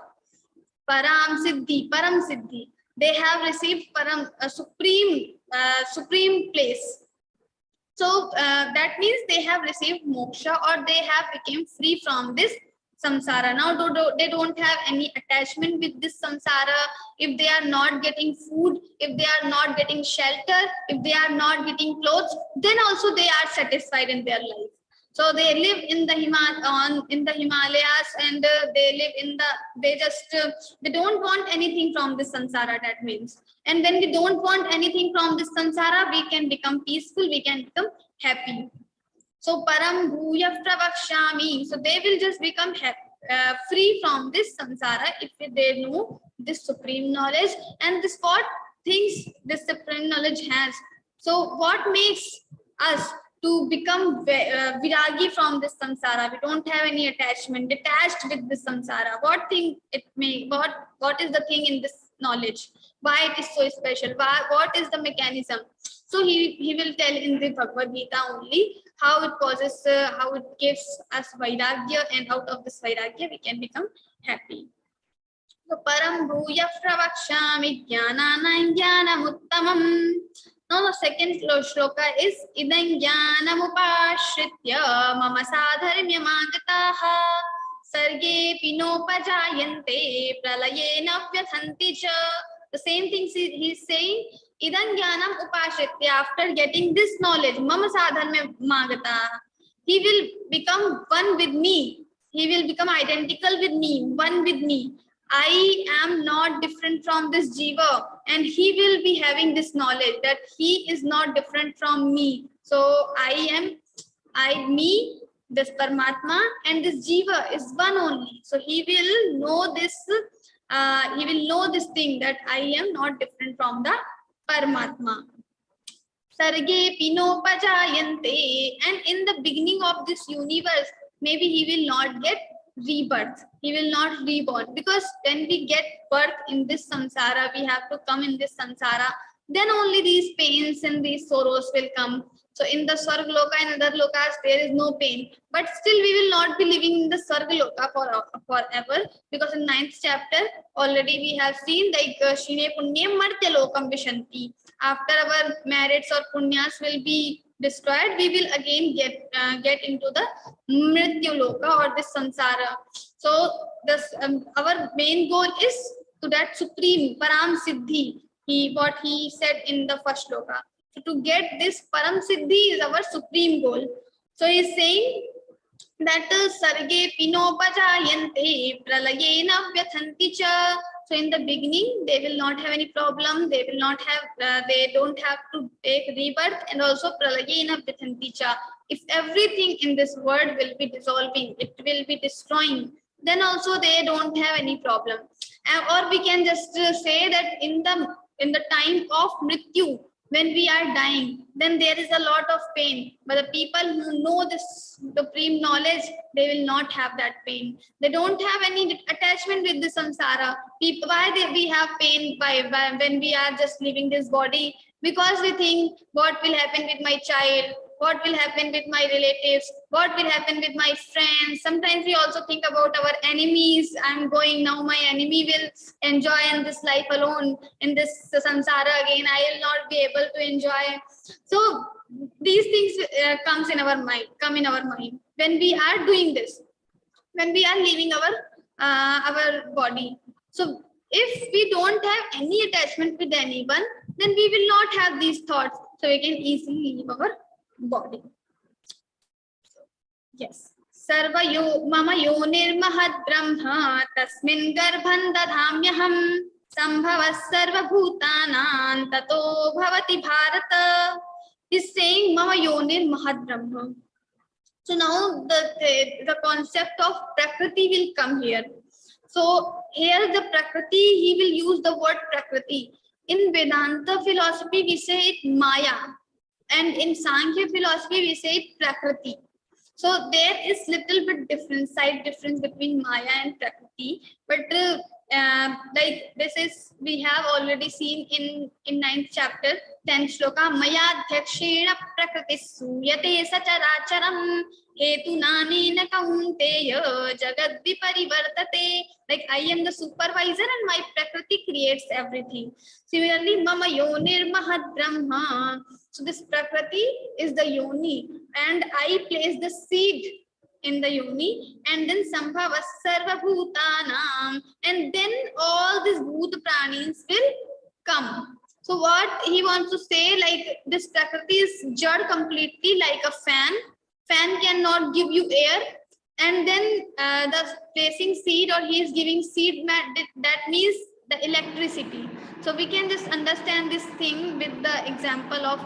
param siddhi. They have received a supreme place. So that means they have received moksha, or they have become free from this samsara. Now they don't have any attachment with this samsara. If they are not getting food, if they are not getting shelter, if they are not getting clothes, then also they are satisfied in their life. So they live in the Himalayas, and they live in the, they don't want anything from this samsara, that means. And when we don't want anything from this samsara, we can become peaceful, we can become happy. So param bhuya pravakshami. So they will just become happy, free from this samsara if they know this supreme knowledge. And this what things this supreme knowledge has. So what makes us to become viragi from this samsara? We don't have any attachment, detached with this samsara. What thing it may, what is the thing in this knowledge? Why it is so special? What is the mechanism? So he will tell in the Bhagavad Gita only how it causes, how it gives us vairagya, and out of this vairagya we can become happy. So param bhuya pravakshami jnanana jnanamuttamam. Now the second shloka is idam jnanamupashritya mama sadharmyamagataha sarge pinopajayante pralayena vyathanti cha. The same thing he is saying. Idam jnanam upashritya, after getting this knowledge, mama sadharmyamagataha, he will become one with me. He will become identical with me, one with me. I am not different from this jiva, and he will be having this knowledge that he is not different from me. So me, this Paramatma, and this jiva is one only. So he will know this. He will know this thing that I am not different from the Paramatma. Sarge pinopajayante, and in the beginning of this universe, maybe he will not get rebirth. He will not reborn, because when we get birth in this samsara, we have to come in this samsara, then only these pains and these sorrows will come. So in the Swarga Loka and other lokas, there is no pain. But still we will not be living in the Swarga Loka forever, because in 9th chapter already we have seen like Shine Punyam Martya Lokam Vishanti. After our merits or punyas will be destroyed, we will again get into the Mrityu Loka or this samsara. So this our main goal is to that supreme Param Siddhi. What he said in the first loka. So to get this Param Siddhi is our supreme goal. So he is saying that Sarge Pinopajayante Pralayena Vyathanti cha. So in the beginning, they will not have any problem. They will not have, they don't have to take rebirth, and also Pralayena Vyathanti cha. If everything in this world will be dissolving, it will be destroying, then also they don't have any problem. Or we can just say that in the time of Mrityu, when we are dying, then there is a lot of pain. But the people who know this supreme knowledge, they will not have that pain. They don't have any attachment with the samsara. We have pain when we are just leaving this body? Because we think, what will happen with my child? What will happen with my relatives? What will happen with my friends? Sometimes we also think about our enemies. I'm going now, my enemy will enjoy in this life alone, in this samsara again. I will not be able to enjoy. So these things come in our mind when we are doing this, when we are leaving our body. So if we don't have any attachment with anyone, then we will not have these thoughts. So we can easily leave our body. Yes. Sarva mama yonir mahad brahma tasmin garbhan dadhamyaham sambhavas sarva bhutanan tato bhavati bharata. He's saying mama yonir mahad brahma. So now the concept of prakriti will come here. So here the prakriti, he will use the word prakriti. In Vedanta philosophy, we say it Maya. And in Sankhya philosophy, we say it Prakriti. So there is little bit slight difference between Maya and Prakriti. But like this is, we have already seen in 9th chapter, 10th shloka, Maya dhakshena prakriti suyate sacharacharam hetu nanena kaunteya jagad viparivartate. Like I am the supervisor and my prakriti creates everything. Similarly, mama yonir mahad brahma. So this prakriti is the yoni, and I place the seed in the yoni, and then Sambhava Sarva Bhutanam, and then all these Bhut Pranis will come. So what he wants to say, like this Prakriti is jad completely like a fan. Fan cannot give you air, and then the placing seed, or he is giving seed, that means the electricity. So we can just understand this thing with the example of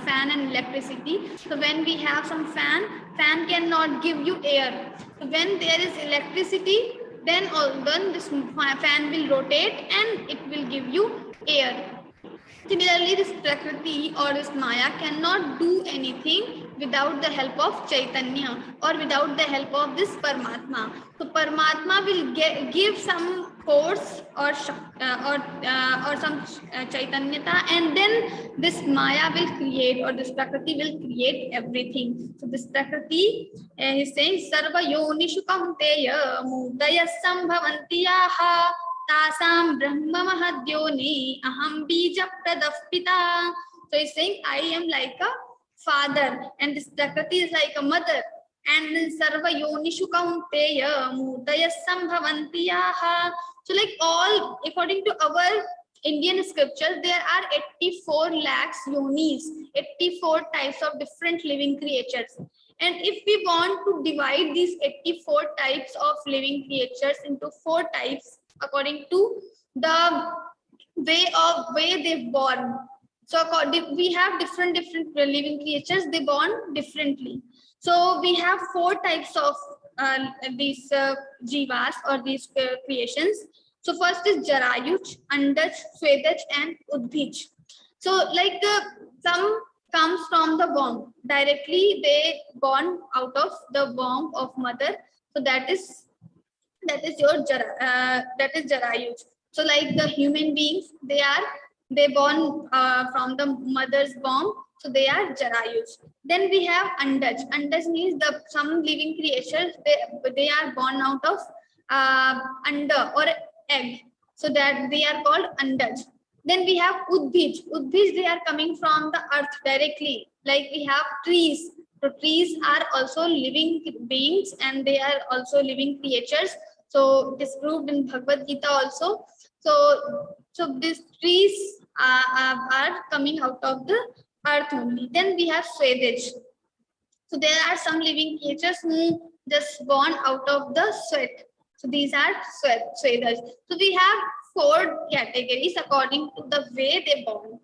fan and electricity. So when we have some fan cannot give you air. So when there is electricity, then this fan will rotate and it will give you air. Similarly, this Prakriti or this Maya cannot do anything without the help of Chaitanya or without the help of this Paramatma. So Paramatma will give some force or some Chaitanyata, and then this Maya will create, or this Prakriti will create everything. So this Prakriti is saying Sarva Yonishu Kaunteya Mudaya Sambhavantiyaha Tasam Brahma Mahadyoni Aham Bija Pradapita. So he's saying, I am like a father, and this Prakriti is like a mother. And then Sarva Yonishu Kaunteya Mudaya Sambhavantiyaha. So like all, according to our Indian scriptures, there are 84 lakhs yonis, 84 types of different living creatures. And if we want to divide these 84 types of living creatures into 4 types, according to the way they're born. So we have different living creatures, they born differently. So we have 4 types of these jivas or these creations. So first is Jarayuj, Andaj, Svedaj and Udbhij. So like some comes from the womb, directly they born out of the womb of mother. So that is your that is Jarayuj. So like the human beings, they born from the mother's womb, so they are Jarayuj. Then we have Andaj. Andaj means some living creatures, they are born out of anda or egg, so that they are called Andaj. Then we have Udbhij. Udbhij, they are coming from the earth directly. Like we have trees. So trees are also living beings and they are also living creatures. So this proved in Bhagavad-Gītā also. So these trees are coming out of the earth only. Then we have Svedaj. So there are some living creatures who just born out of the sweat. So these are Svedaj. So we have 4 categories according to the way they born.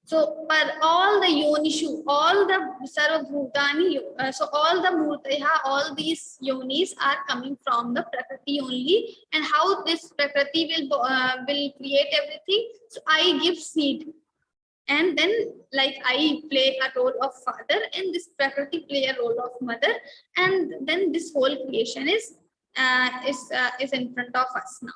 So for all the yonishu, all the sarvabhutani, so all the murtaya, all these yonis are coming from the Prakriti only. And how this Prakriti will create everything? So I give seed, and then like I play a role of father, and this Prakriti play a role of mother, and then this whole creation is in front of us now.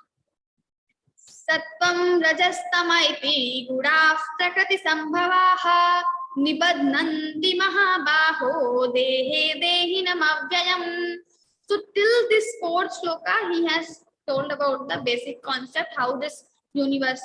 Sattvam rajastamaiti gudah prakriti sambhavaha nibadnanti mahabaho dehe dehinam avyayam. So till this 4th shloka, he has told about the basic concept, how this universe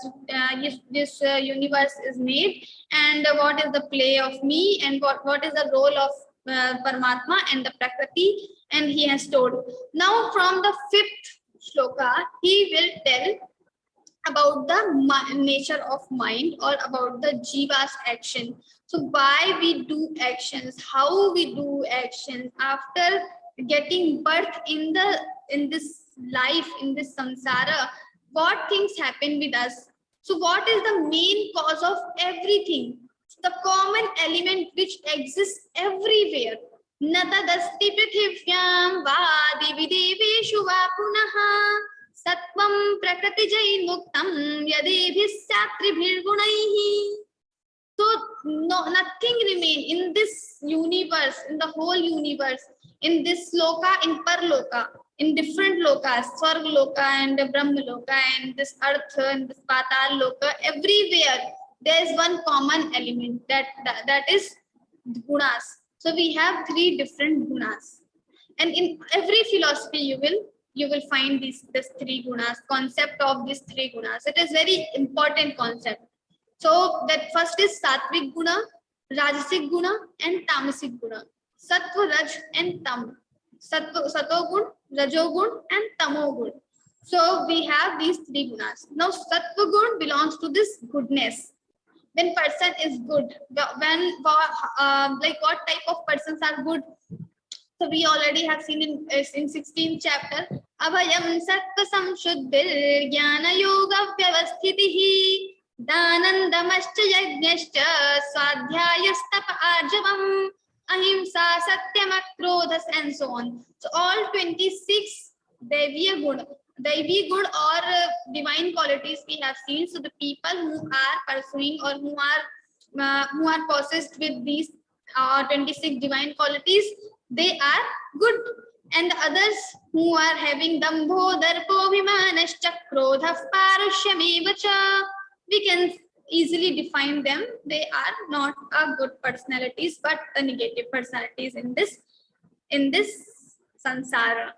is made, and what is the play of me, and what is the role of Paramatma and the Prakriti, and he has told. Now from the 5th shloka, he will tell about the nature of mind, or about the jiva's action. So why we do actions, how we do actions after getting birth in this life, in this samsara, what things happen with us. So what is the main cause of everything? The common element which exists everywhere. Natadasti prithivyam vadi videveshu va punaha sattvam prakriti jai muktam yadebhis satribhir gunaihi. So nothing remains in this universe, in the whole universe, in this loka, in parloka, in different lokas, Swarg loka and Brahma loka, and this earth and this Patal loka, everywhere there is one common element, that is gunas. So we have 3 different gunas, and in every philosophy you will find this 3 gunas, concept of these 3 gunas. It is very important concept. So that first is Sattvic guna, Rajasic guna and Tamasic guna. Sattva, Raj and Tam. Satogun, Rajogun, and Tamogun. So we have these three gunas. Now Sattvagun belongs to this goodness. When person is good, when like what type of persons are good? So we already have seen in 16th chapter. Abhayam sattva samshuddhir jnana yoga vyavasthitihi danandamascha yajnascha swadhyayastapa arjavam ahimsa satyam akrodhas, and so on. So all 26 Devi good or divine qualities we have seen. So the people who are pursuing or who are possessed with these 26 divine qualities, they are good. And the others who are having dambho, darpo, vimanascha, krodha, parushyameva, we can easily define them. They are not good personalities, but the negative personalities in this sansara.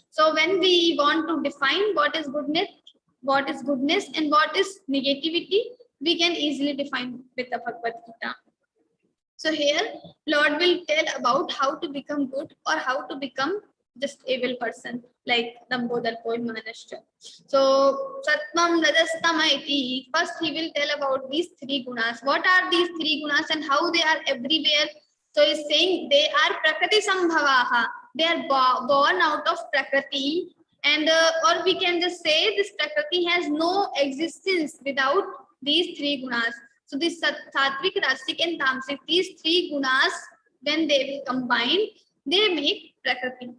So when we want to define what is goodness and what is negativity, we can easily define with the Bhagavad Gita. So here, Lord will tell about how to become good or how to become just evil person, like Dambodharpo Manashcha. So Sattvam Rajastamaiti. First, he will tell about these three gunas. What are these three gunas and how they are everywhere? So he's saying they are Prakriti Sambhavaha. They are born out of Prakriti, and or we can just say this Prakriti has no existence without these three gunas. So this Sattvic, Rajasic, and Tamasic, these three gunas, when they will combine, they make Prakriti.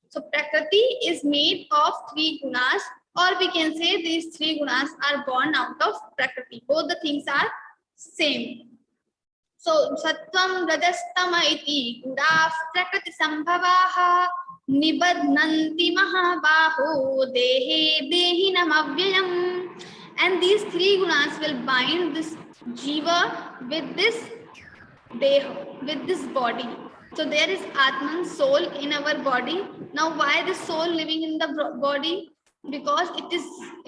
So Prakriti is made of three gunas, or we can say these three gunas are born out of Prakriti. Both the things are same. So Sattvam Rajastamaiti Gudav Prakriti Sambhavaha Nibadnanti Mahabaho Dehe Dehinam Avyayam. And these three gunas will bind this jiva with this deha, with this body. So there is Atman, soul in our body. Now why the soul living in the body? Because it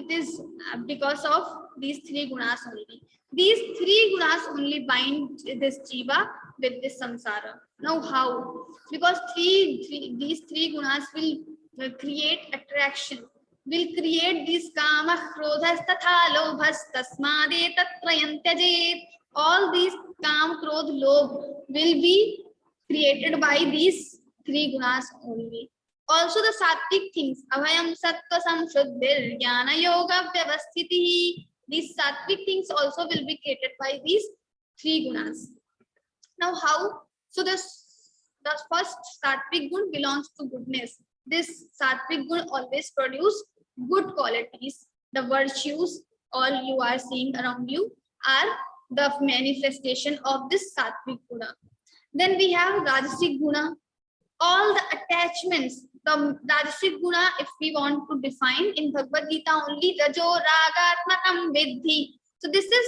is because of these three gunas only. These three gunas only bind this jiva with this samsara. Now how? Because these three gunas will create attraction, will create these kama, krodhas, tatha, lobhas, tasmade, tatrayantyajit. All these kam, krodh, lobh will be created by these three gunas only. Also the sattvic things, abhayam sattva samshuddhir jnana yoga vyavasthitihi. These sattvic things also will be created by these three gunas. Now how? So the first sattvic gun belongs to goodness. This sattvic gun always produce good qualities. The virtues all you are seeing around you are the manifestation of this sattvic guna. Then we have Rajasic guna. All the attachments, the Rajasic guna, if we want to define in Bhagavad Gita only, Rajo Ragatmakam Vidhi. So this is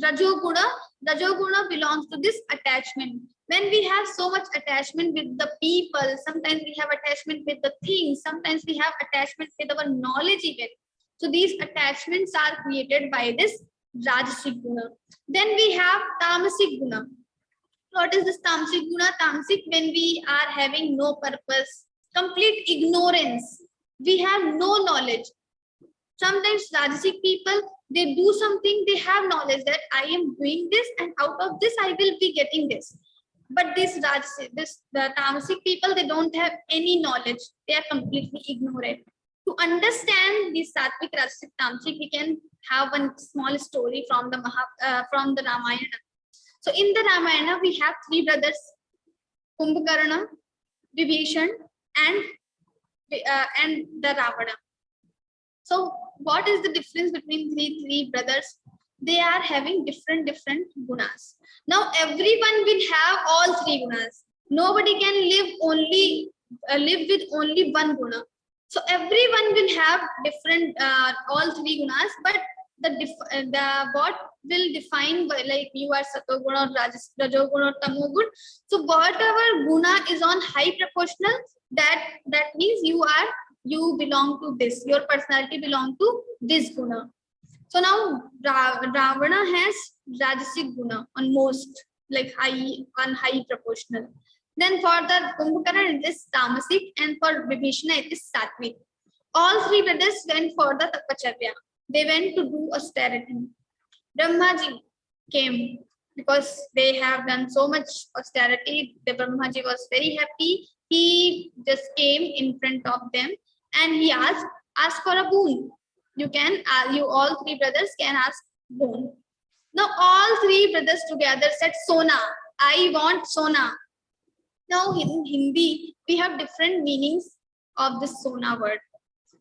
Rajo guna. Rajo guna belongs to this attachment. When we have so much attachment with the people, sometimes we have attachment with the things, sometimes we have attachment with our knowledge even. So these attachments are created by this Rajasic guna. Then we have Tamasic guna. What is this Tamasic guna? Tamasic, when we are having no purpose, complete ignorance, we have no knowledge. Sometimes Rajasic people, they do something, they have knowledge that I am doing this and out of this I will be getting this. But the Tamasic people, they don't have any knowledge. They are completely ignorant. To understand the Sattvic, Rajasic, Tamasic, we can have one small story from the Ramayana. So in the Ramayana, we have three brothers, Kumbhakarna, Vibhishan, and the Ravana. So what is the difference between three brothers? They are having different gunas. Now everyone will have all three gunas. Nobody can live with only one guna. So everyone will have different all three gunas, but the what will define by, like you are Satoguna, Rajoguna, or Tamoguna. So whatever guna is on high proportional, that means you belong to this. Your personality belong to this guna. So now Ravana has Rajasic guna on most, like high proportional. Then for the Kumbhakarna, it is Tamasic, and for Vibhishana, it is Sattvic. All three brothers went for the Tapacharya. They went to do austerity. Brahmaji came because they have done so much austerity. The Brahmaji was very happy. He just came in front of them and he asked for a boon. You all three brothers can ask boon. Now all three brothers together said, Sona, I want Sona. Now in Hindi, we have different meanings of this Sona word.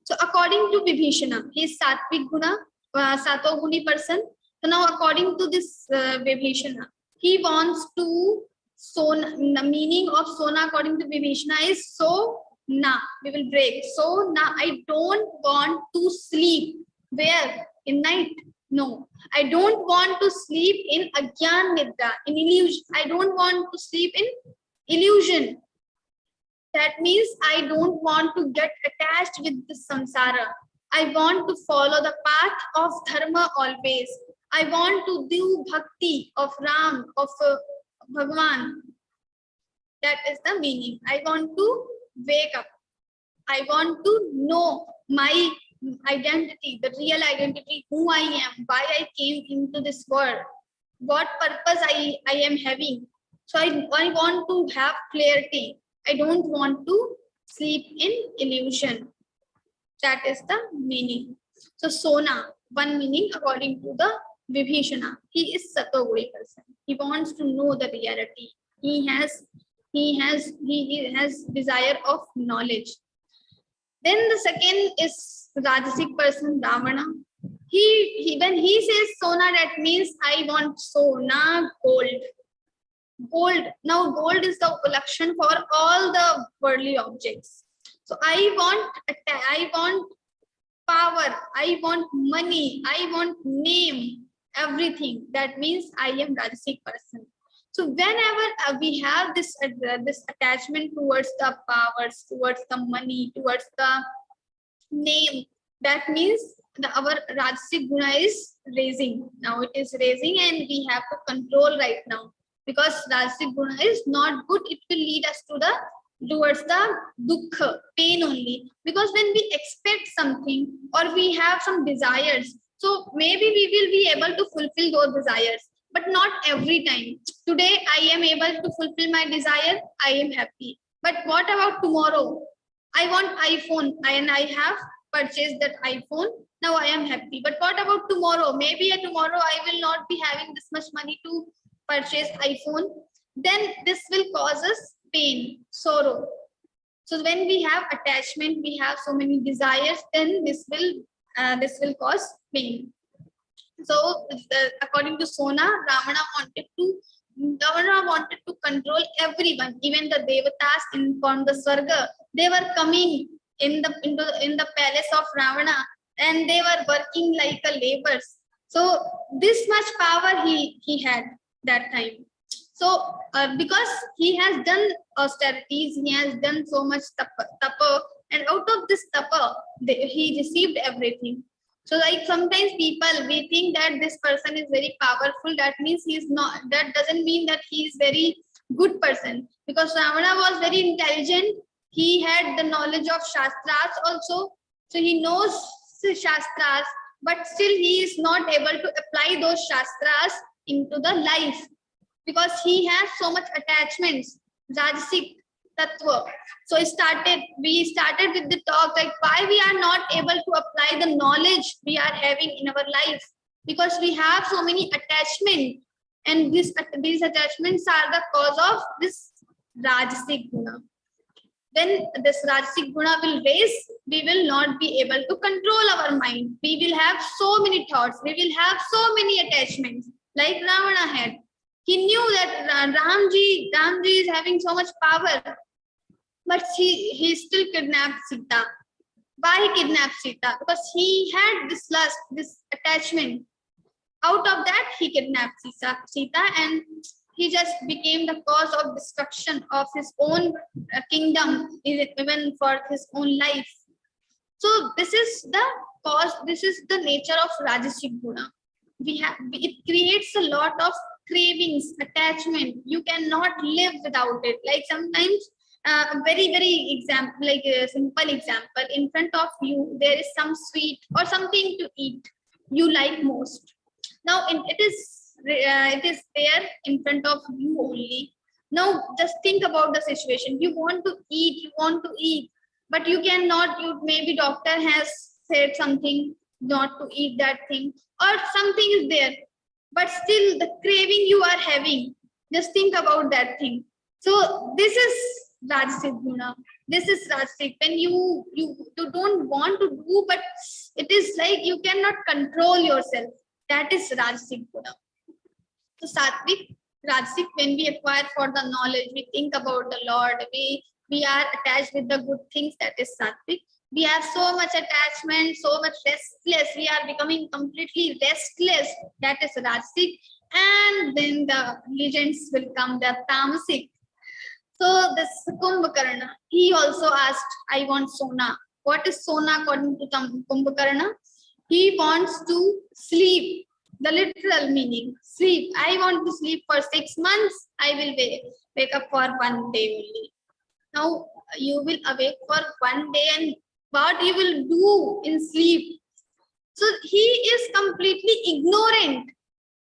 So according to Vibhishana, he is Sattvic Guna, Satoguni person. So now according to this Vibhishana, he wants to Sona. The meaning of Sona according to Vibhishana is so na. We will break. So na, I don't want to sleep. Where? In night? No. I don't want to sleep in Agyan Nidra, in illusion. I don't want to sleep in illusion. That means I don't want to get attached with the samsara. I want to follow the path of dharma always. I want to do bhakti of Ram, of Bhagwan. That is the meaning. I want to wake up. I want to know my identity, the real identity, who I am, why I came into this world, what purpose I am having. So I want to have clarity. I don't want to sleep in illusion. That is the meaning. So Sona, one meaning according to the Vibhishana. He is Satoguni person. He wants to know the reality. He has desire of knowledge. Then the second is Rajasic person, Ravana. When he says Sona, that means I want Sona, gold. Gold. Now gold is the collection for all the worldly objects. So I want power, I want money, I want name, everything. That means I am Rajasic person. So whenever we have this attachment towards the powers, towards the money, towards the name, that means our Rajasic Guna is raising. Now it is raising and we have to control right now. Because Rajasic Guna is not good, it will lead us towards the dukkha, pain only. Because when we expect something or we have some desires, so maybe we will be able to fulfill those desires, but not every time. Today I am able to fulfill my desire, I am happy. But what about tomorrow? I want iPhone and I have purchased that iPhone. Now I am happy. But what about tomorrow? Maybe tomorrow I will not be having this much money to purchase iPhone. Then this will cause us pain, sorrow. So when we have attachment, we have so many desires, then this will cause pain. So according to Sona, Ravana wanted to control everyone, even the devatas from the Swarga. They were coming in the palace of Ravana and they were working like a laborers. So this much power he had that time. So because he has done austerities, he has done so much tapa, and out of this tapa, he received everything. So like sometimes we think that this person is very powerful. That means he is not. That doesn't mean that he is very good person. Because Ravana was very intelligent. He had the knowledge of Shastras also. So he knows Shastras, but still he is not able to apply those Shastras into the life. Because he has so much attachments, Rajasic Tattva. So we started with the talk like why we are not able to apply the knowledge we are having in our life. Because we have so many attachments, and these attachments are the cause of this Rajasic Guna. When this Rajasic Guna will raise, we will not be able to control our mind. We will have so many thoughts. We will have so many attachments like Ravana had. He knew that Ramji is having so much power, but he still kidnapped Sita. Why he kidnapped Sita? Because he had this lust, this attachment. Out of that, he kidnapped Sita, and he just became the cause of destruction of his own kingdom, even for his own life. So this is the cause. This is the nature of Rajasic Guna. It creates a lot of cravings, attachment. You cannot live without it. Like sometimes, a very example, like a simple example, in front of you there is some sweet or something to eat you like most. Now it is there in front of you only. Now just think about the situation. You want to eat, but you cannot. You maybe doctor has said something not to eat that thing, or something is there, but still the craving you are having. Just think about that thing. So this is Rajasic Guna. This is Rajasic. When you don't want to do, but it is like you cannot control yourself. That is Rajasic Guna. So Sattvic, Rajasic, when we acquire for the knowledge, we think about the Lord, we are attached with the good things, that is Sattvic. We have so much attachment, so much restless, we are becoming completely restless, that is Rajasic. And then the legends will come, the Tamasic. So this Kumbhakarna, he also asked, I want Sona. What is Sona according to Kumbhakarna? He wants to sleep. The literal meaning, sleep. I want to sleep for 6 months. I will wake up for 1 day only. Now you will awake for 1 day, and what you will do in sleep? So he is completely ignorant.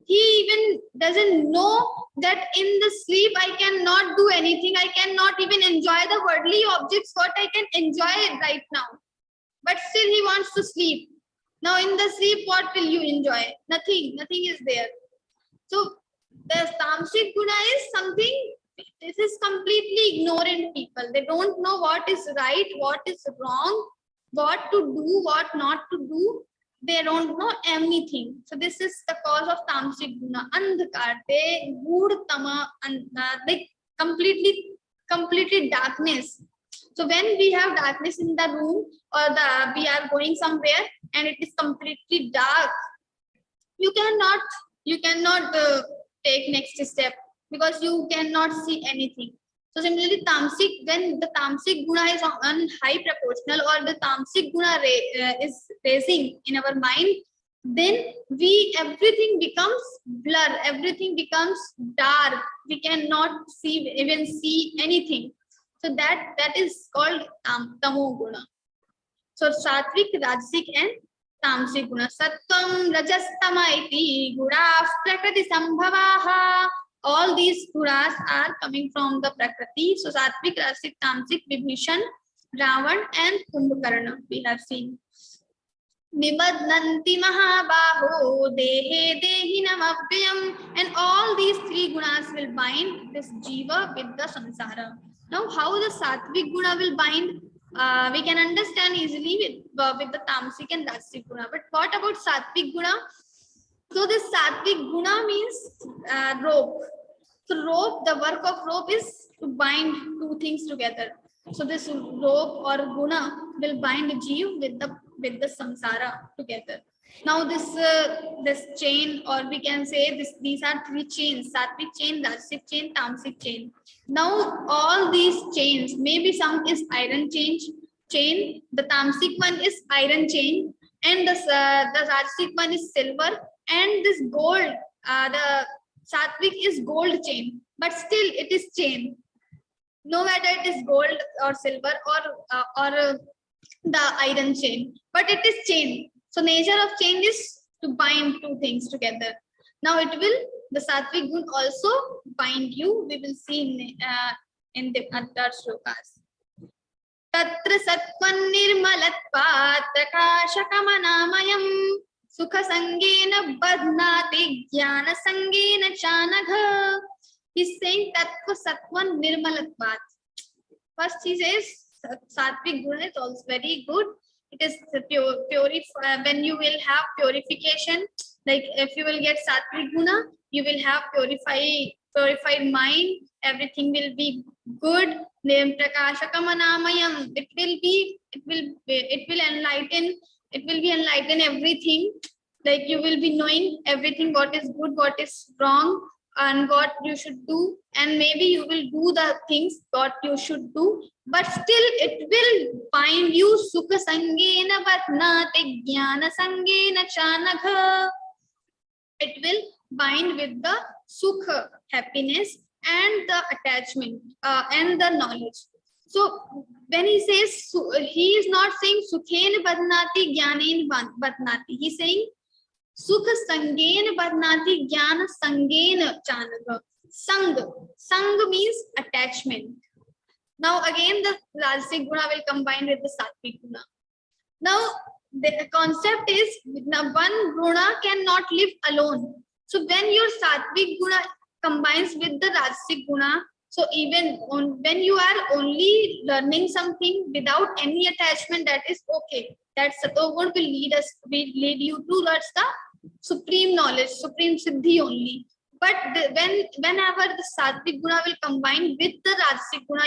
He even doesn't know that in the sleep I cannot do anything. I cannot even enjoy the worldly objects what I can enjoy right now. But still he wants to sleep. Now in the sleep, what will you enjoy? Nothing is there. So the Tamasic Guna is something, this is completely ignorant people. They don't know what is right, what is wrong, what to do, what not to do. They don't know anything. So this is the cause of Tamasic Guna. Andhakar, they Gudtama, and they completely darkness. So when we have darkness in the room, or we are going somewhere and it is completely dark, you cannot take next step because you cannot see anything. So similarly, Tamasic, when the Tamasic Guna is on high proportional, or the Tamasic Guna is raising in our mind, then everything becomes blur, everything becomes dark. We cannot even see anything. So that is called Tamo Guna. So Sattvic, Rajasic, and Tamasic Guna. Sattvam, Rajastama iti Gunas Prakriti Sambhavaha. All these Gunas are coming from the Prakriti. So Sattvic, Rajasic, Tamasic, Vibhishan, Ravan, and Kumbhakarna we have seen. Nibadnanti Mahabaho Dehe Dehinam Avyam. And all these 3 gunas will bind this Jiva with the Samsara. Now, how the Sattvic Guna will bind? We can understand easily with the Tamasic and Rajasic Guna. But what about Sattvic Guna? So this Sattvic Guna means rope. So rope, the work of rope is to bind 2 things together. So this rope or Guna will bind Jeev with the Samsara together. Now this chain, or we can say these are 3 chains: Sattvic chain, Rajasic chain, Tamasic chain. Now all these chains, maybe some is iron chain, the Tamasic one is iron chain, and the Rajasic one is silver, and this gold, the Sattvic is gold chain, but still it is chain. No matter it is gold or silver or the iron chain, but it is chain. So nature of chain is to bind 2 things together. Now the Sattvic Guna also bind you. We will see in the other shlokas. Tatra sattvan nirmalatvat prakashakamanāmayam sukha sangena badhnāti jnana sangena chanagha. He's saying tattva sattvan nirmalatvat. First he says Sattvic Guna is also very good. It is purify. When you will have purification, like if you will get Sattvic Guna, you will have purified mind. Everything will be good. Prakashakamanāmayam. It will enlighten. It will be enlighten everything. Like you will be knowing everything, what is good, what is wrong, and what you should do. And maybe you will do the things what you should do. But still it will bind you. Sukha sangena badhnāti jnana sangena chanagha. It will bind with the sukha, happiness, and the attachment and the knowledge. So when he says, he is not saying sukhen badnati jnanen badnati. He's saying sukha sangen badnati jnana sangen chanaka. Sang means attachment. Now again the Rajasic guna will combine with the Sattvic guna. Now the concept is one guna cannot live alone. So when your Sattvic guna combines with the Rajasic guna, so even when you are only learning something without any attachment, that is okay. That Satoguna will lead you towards the supreme knowledge, supreme siddhi only. But whenever the Sattvic guna will combine with the Rajasic guna,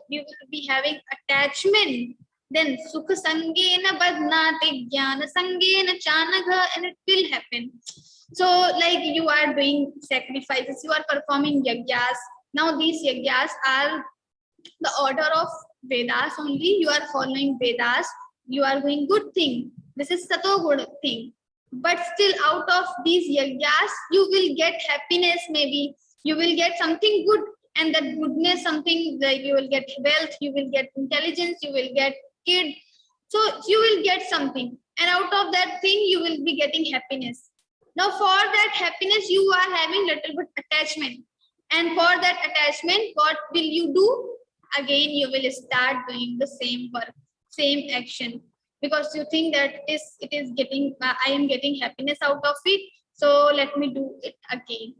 you will be having attachment. Then Sukha Sangena Badnati Jnana Sangena Chanagha, and it will happen. So like you are doing sacrifices, you are performing yagyas. Now these yagyas are the order of Vedas only. You are following Vedas. You are doing good thing. This is Satoguna thing. But still out of these yagyas, you will get happiness maybe. You will get something good, and that goodness, something like you will get wealth, you will get intelligence, you will get kid. So you will get something. And out of that thing, you will be getting happiness. Now for that happiness, you are having little bit attachment. And for that attachment, what will you do? Again, you will start doing the same work, same action. Because you think that it is getting, I am getting happiness out of it. So let me do it again.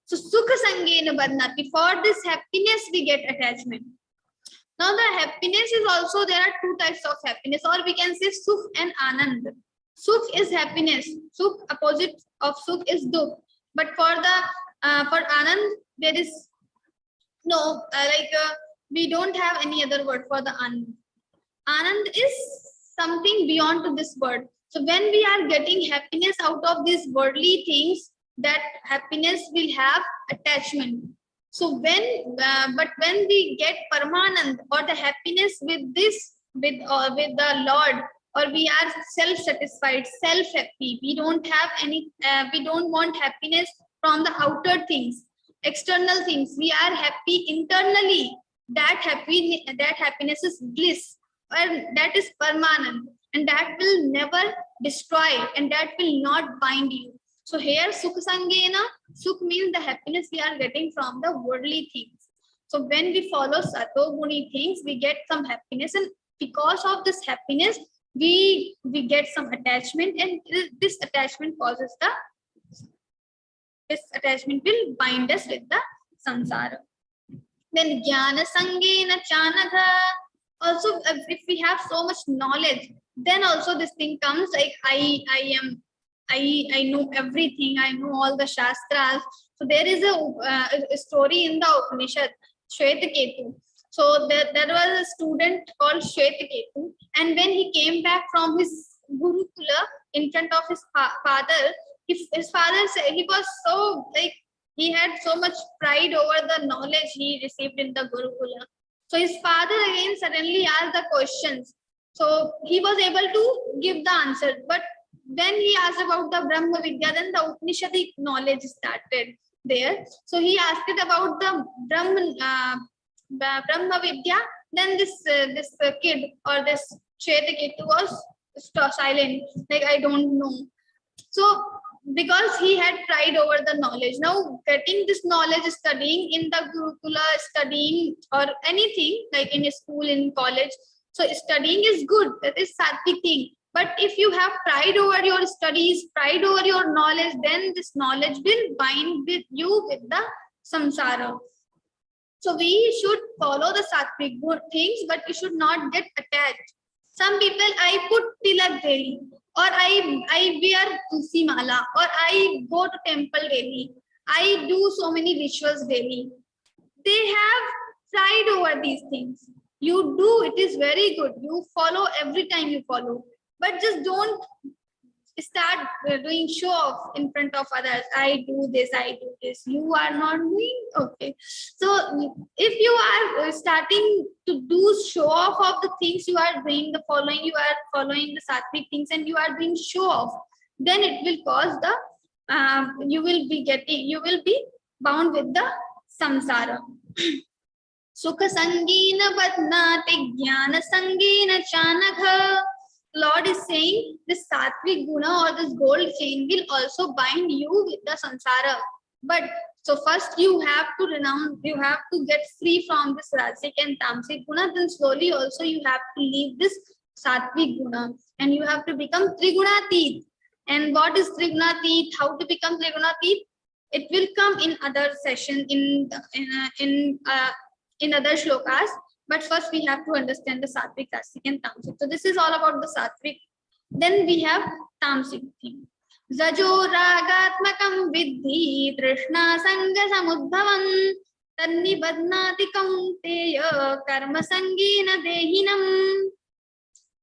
So Sukha Sangena Badnati. For this happiness, we get attachment. Now the happiness is also, there are two types of happiness, or we can say Sukh and Anand. Sukh is happiness. Sukh, opposite of Sukh is Dukh. But for Anand, there is no, we don't have any other word for the Anand. Anand is something beyond to this word. So when we are getting happiness out of these worldly things, that happiness will have attachment. So but when we get Paramanand, or the happiness with this, with the Lord, or we are self-satisfied, self-happy, we don't have any, we don't want happiness from the outer things, external things. We are happy internally. That happiness is bliss, and that is Paramanand, and that will never destroy, and that will not bind you. So here Sukha Sangena, Sukh means the happiness we are getting from the worldly things. So when we follow Satoguni things, we get some happiness, and because of this happiness, we get some attachment, and this attachment causes this attachment will bind us with the samsara. Then Jnana Sangena Chanagha. Also, if we have so much knowledge, then also this thing comes like I know everything. I know all the shastras. So there is a story in the Upanishad, Shvetaketu. So there was a student called Shvetaketu, and when he came back from his Gurukula in front of his father, his father said he was so he had so much pride over the knowledge he received in the Gurukula. So his father again suddenly asked the questions. So he was able to give the answer. But when he asked about the Brahma Vidya, then the Upanishadic knowledge started there. So he asked it about the Brahma Vidya. Then this kid, or this Shvetaketu, was silent, like I don't know. So because he had pride over the knowledge. Now getting this knowledge, studying in the Gurukula, studying or anything like in a school, in college. So studying is good, that is sattvic thing. But if you have pride over your studies, pride over your knowledge, then this knowledge will bind with you with the samsara. So we should follow the sattvic good things, but we should not get attached. Some people, I put tilak daily, or I wear tulsi mala, or I go to temple daily. I do so many rituals daily. They have pride over these things. You do, it is very good. You follow every time you follow. But just don't start doing show off in front of others. I do this, I do this. You are not doing, okay. So if you are starting to do show off of the things you are doing, you are following the sattvic things, and you are doing show off, then it will cause the, you will be bound with the samsara. Sukha sangina badnati jnana sangina chanagha. Lord is saying this sattvic guna or this gold chain will also bind you with the samsara. But so first you have to renounce, you have to get free from this rajasic and tamasic guna. Then slowly also you have to leave this sattvic guna and you have to become trigunatit. And what is trigunatit? How to become trigunatit? It will come in other session in other shlokas. But first we have to understand the sattvic, rajasic, and tamasic. So this is all about the sattvic. Then we have tamasic thing. Zajo ragatmakam vidhi trishna sanga samudbhavam tanni badnati kaunteya karma sangina dehinam.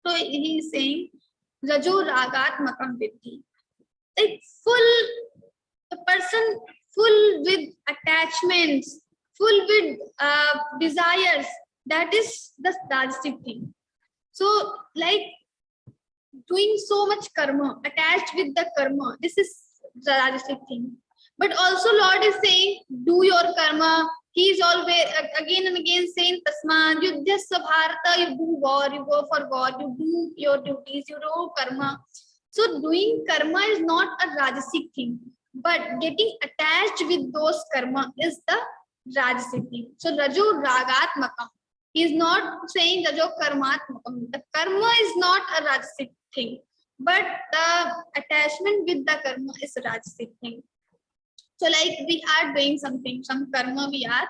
So he is saying Rajo ragatmakam vidhi. Like the person full with attachments, full with desires. That is the rajasic thing. So like doing so much karma, attached with the karma. This is the rajasic thing. But also Lord is saying, do your karma. He is always again and again saying, Tasma, you just Bharata, you do war, you go for war, you do your duties, you do karma. So doing karma is not a rajasic thing, but getting attached with those karma is the rajasic thing. So Rajo Ragatmakam. He is not saying Rajo Karmatmakam. The karma is not a rajasic thing, but the attachment with the karma is a rajasic thing. So like we are doing something, some karma we are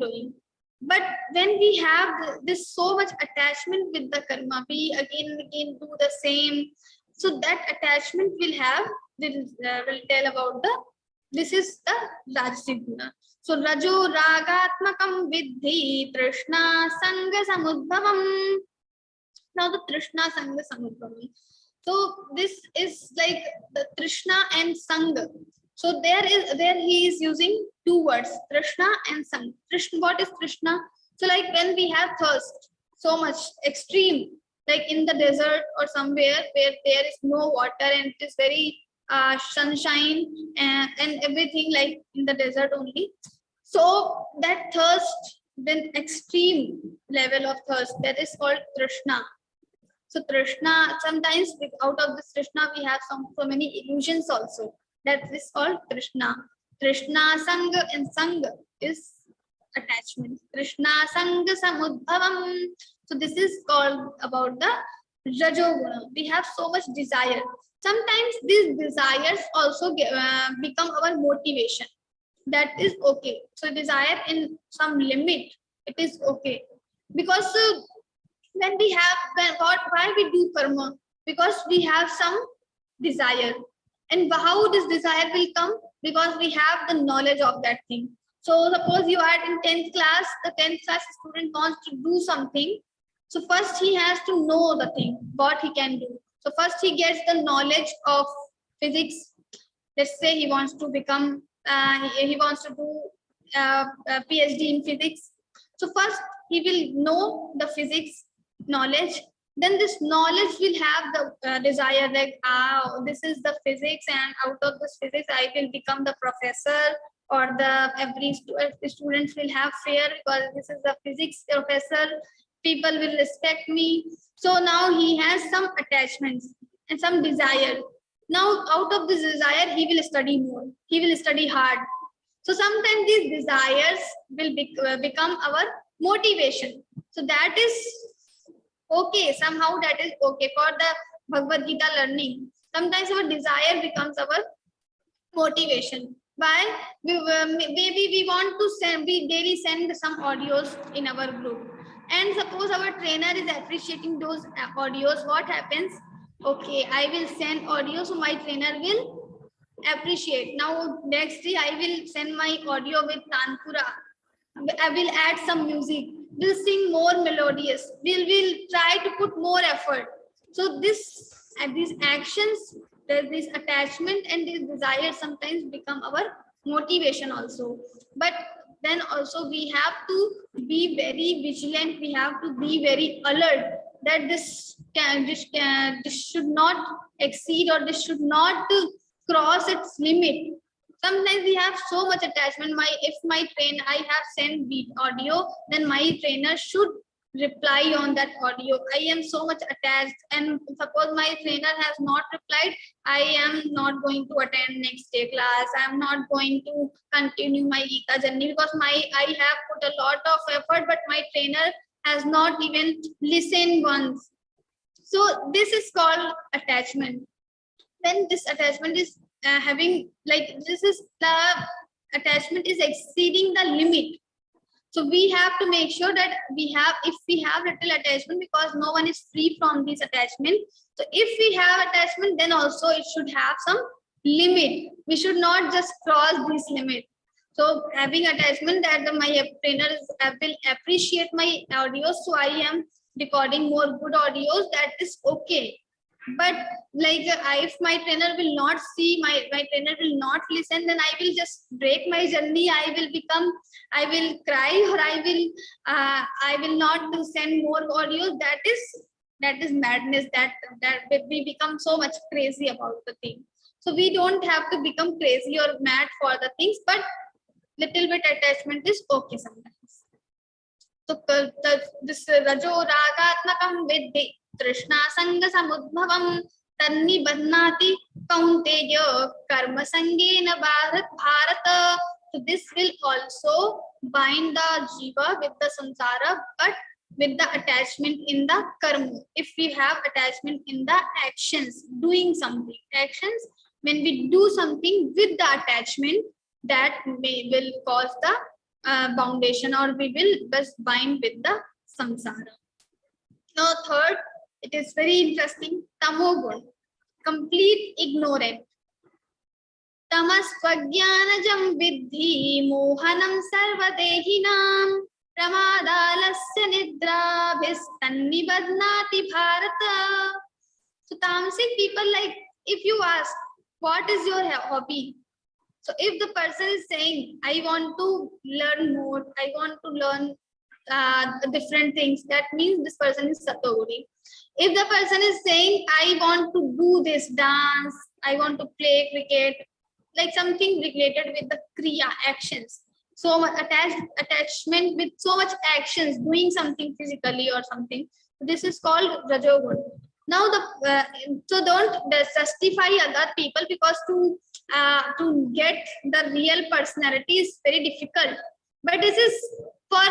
doing. But when we have this so much attachment with the karma, we again and again do the same. So that attachment will tell about this is the rajasic guna. So Rajo Ragatmakam Vidhi Trishna Sanga Samudbhavam. Now the Trishna Sanga Samudbhavam. So this is like the Trishna and Sanga. So there he is using two words, Trishna and Sanga. Trishna, what is Trishna? So like when we have thirst, so much extreme, like in the desert or somewhere where there is no water and it is very sunshine and everything, like in the desert only. So that thirst, then extreme level of thirst, that is called Trishna. So Trishna, sometimes out of this Trishna we have so many illusions also. That is called Trishna. Trishna, Sanga, and Sanga is attachment. Trishna, Sanga, Samudbhavam. So this is called about the Rajoguna. We have so much desire. Sometimes these desires also become our motivation. That is okay. So desire in some limit, it is okay. Because when we have, why we do karma? Because we have some desire. And how this desire will come? Because we have the knowledge of that thing. So suppose you are in 10th class, the 10th class student wants to do something. So first he has to know the thing, what he can do. So first he gets the knowledge of physics. Let's say he wants to become, he wants to do a PhD in physics. So first he will know the physics knowledge. Then this knowledge will have the desire like, this is the physics, and out of this physics I will become the professor, or every students will have fear because this is the physics professor, people will respect me. So now he has some attachments and some desire. Now out of this desire he will study more, he will study hard. So sometimes these desires will become our motivation. So that is okay, somehow that is okay for the Bhagavad-Gītā learning. Sometimes our desire becomes our motivation. Why? Maybe we want to we daily send some audios in our group. And suppose our trainer is appreciating those audios, what happens? Okay, I will send audio, so my trainer will appreciate. Now next day I will send my audio with Tanpura. I will add some music. We'll sing more melodious. We'll try to put more effort. So these actions, this attachment and this desire sometimes become our motivation also. But then also we have to be very vigilant. We have to be very alert that this should not exceed, or this should not cross its limit. Sometimes we have so much attachment. If my trainer, I have sent audio, then my trainer should reply on that audio. I am so much attached, and suppose my trainer has not replied, I am not going to attend next day class. I am not going to continue my Geeta journey because I have put a lot of effort, but my trainer has not even listened once. So this is called attachment. When this attachment is the attachment is exceeding the limit. So we have to make sure that if we have little attachment, because no one is free from this attachment. So if we have attachment, then also it should have some limit. We should not just cross this limit. So having attachment that my trainer will appreciate my audios, so I am recording more good audios, that is okay. But if my trainer will not see, my trainer will not listen, then I will just break my journey. I will cry, or I will not send more audios. That is madness. That we become so much crazy about the thing. So we don't have to become crazy or mad for the things, but little bit attachment is okay sometimes. So this rajo ragatmakam vidhi Trishna Sangha Samudbhavam Tannibaddhati Kaunteya Karma Sangena Bharata. So this will also bind the jiva with the samsara, but with the attachment in the karma. If we have attachment in the actions, doing something, actions, when we do something with the attachment, that will cause the foundation, or we will just bind with the samsara. Now third, it is very interesting. Tamogun, complete ignorant. Tamas svagyanajam vidhi mohanam sarvadehinam pramadalasya nidrabhis tannibadnati bharata. So tamasic people, if you ask, what is your hobby? So if the person is saying, I want to learn more, I want to learn different things, that means this person is Satoguni. If the person is saying, I want to do this dance, I want to play cricket, something related with the kriya, actions, so much attachment with so much actions, doing something physically or something, this is called Rajogun. Now so don't justify other people, because to get the real personality is very difficult. But this is for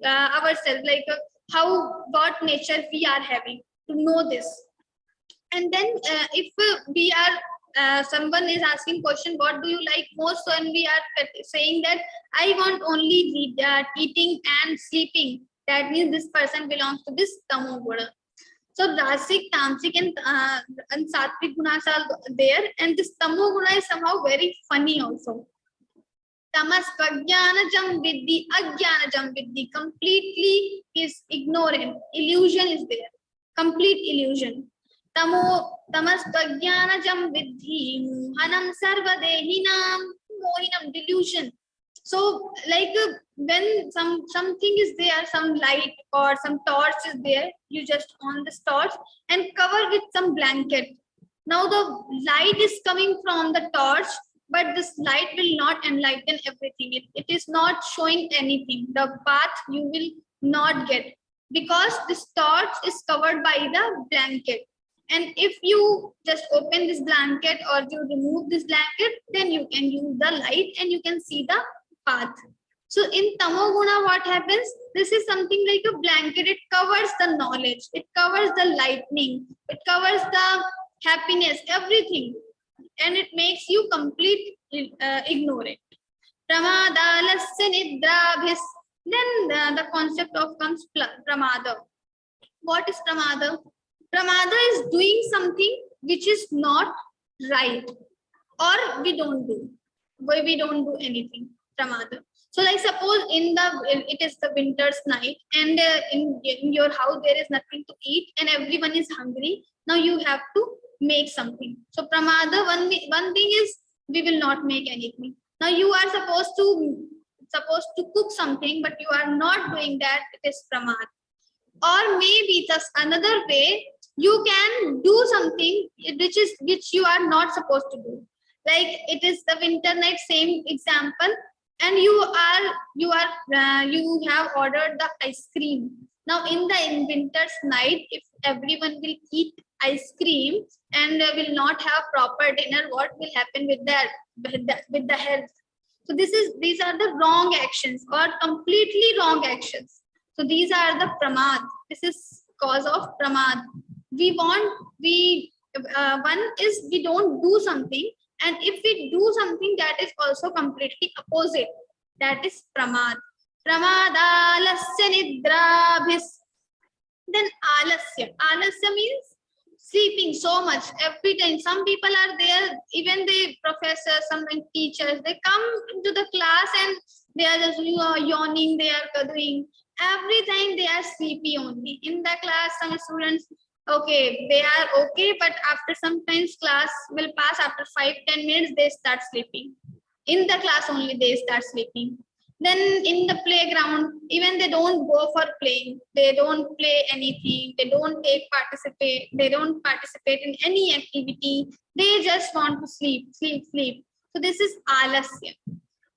ourselves, what nature we are having, to know this. And then if we are someone is asking question, what do you like most, so, and we are saying that I want only eating and sleeping, that means this person belongs to this tamo guna. So Rasic, Tamasic and Sattvic gunas are there, and this tamo guna is somehow very funny also. Tamas prajnanajam vidhi, ajnanajam vidhi, completely is ignorant. Illusion is there, complete illusion. Tamas prajnanajam vidhi mohanam sarvadehinam, mohinam, delusion. So when something is there, some light or some torch is there, you just on this torch and cover with some blanket. Now the light is coming from the torch, but this light will not enlighten everything. It is not showing anything. The path you will not get, because this torch is covered by the blanket. And if you just open this blanket or you remove this blanket, then you can use the light and you can see the path. So in Tamoguna, what happens? This is something like a blanket. It covers the knowledge. It covers the lightning. It covers the happiness, everything. And it makes you complete ignorant. Pramadalasya nidrabhis. Then the concept of comes pramada. What is pramada? Pramada is doing something which is not right, or we don't do. We don't do anything. Pramada. So suppose it is the winter's night, and in your house there is nothing to eat and everyone is hungry. Now you have to make something. So pramada, one thing is we will not make anything. Now you are supposed to cook something, but you are not doing that. It is pramada. Or maybe just another way, you can do something which you are not supposed to do. Like it is the winter night, same example, and you have ordered the ice cream. Now in winter's night, if everyone will eat ice cream and will not have proper dinner, what will happen with the health? So these are the wrong actions, or completely wrong actions. So these are the pramad. This is cause of pramad. One is we don't do something, and if we do something, that is also completely opposite. That is pramad. Pramadalasya nidrabhis. Then alasya. Alasya means sleeping so much every time. Some people are there, even the professors, sometimes teachers, they come into the class and they are just yawning, they are doing. Every time they are sleepy only. In the class, some students, okay, they are okay, but after sometimes class will pass, after 5-10 minutes, they start sleeping. In the class only, they start sleeping. Then in the playground, even they don't go for playing. They don't play anything. They don't participate. They don't participate in any activity. They just want to sleep. So this is alasya.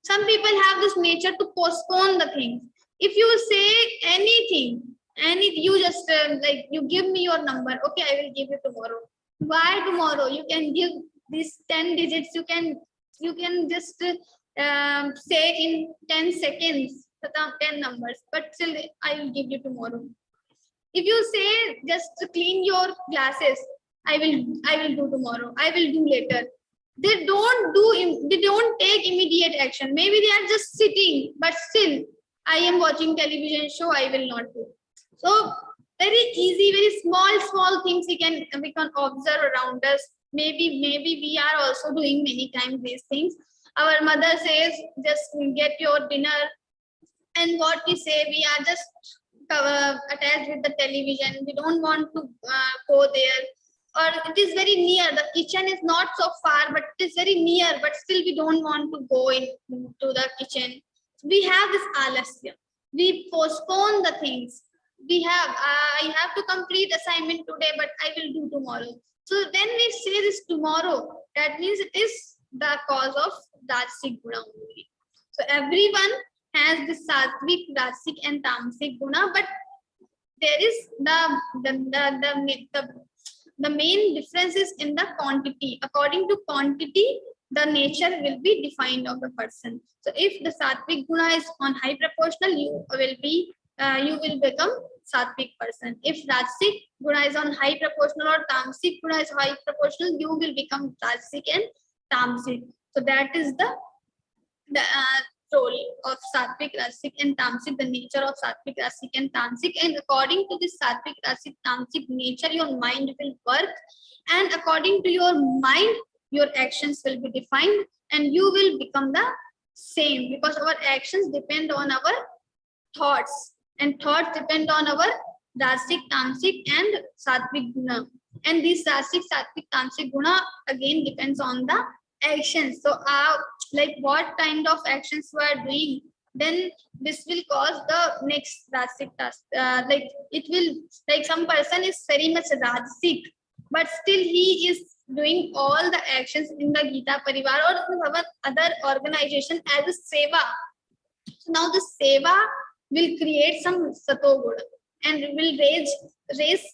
Some people have this nature to postpone the things. If you say anything, you just like you give me your number. Okay, I will give you tomorrow. Why tomorrow? You can give these 10 digits. You can just say in 10 seconds, 10 numbers, but still I will give you tomorrow. If you say just to clean your glasses, I will do tomorrow, I will do later. They don't take immediate action. Maybe they are just sitting, but still I am watching television show, I will not do. So very easy, very small things we can observe around us. Maybe we are also doing many times these things. Our mother says, just get your dinner. And what we say, we are just attached with the television. We don't want to go there. Or it is very near. The kitchen is not so far, but it is very near. But still we don't want to go into the kitchen. We have this alasya. We postpone the things. I have to complete assignment today, but I will do tomorrow. So when we say this tomorrow, that means it is the cause of Rajasic Guna only. So everyone has the Sattvic, Rajasic and Tamasic Guna, but there is the main difference is in the quantity. According to quantity, the nature will be defined of the person. So if the Sattvic Guna is on high proportional, you will become Sattvic person. If Rajasic Guna is on high proportional or Tamasic Guna is high proportional, you will become Rajasic and Tamasic. So that is the role of Sattvic, Rajasic and Tamasic, the nature of Sattvic, Rajasic and Tamasic. And according to this Sattvic, Rajasic, Tamasic nature, your mind will work. And according to your mind, your actions will be defined and you will become the same, because our actions depend on our thoughts and thoughts depend on our Rajasic, Tamasic and Sattvic Guna. And this Rajasic, Sattvic, Tamasic Guna again depends on the actions. So like what kind of actions we are doing, then this will cause the next Rajasic task. Like it will, like some person is very much Rajasic, but still he is doing all the actions in the Geeta Parivar or other organization as a seva. So now the seva will create some Sato Guna and will raise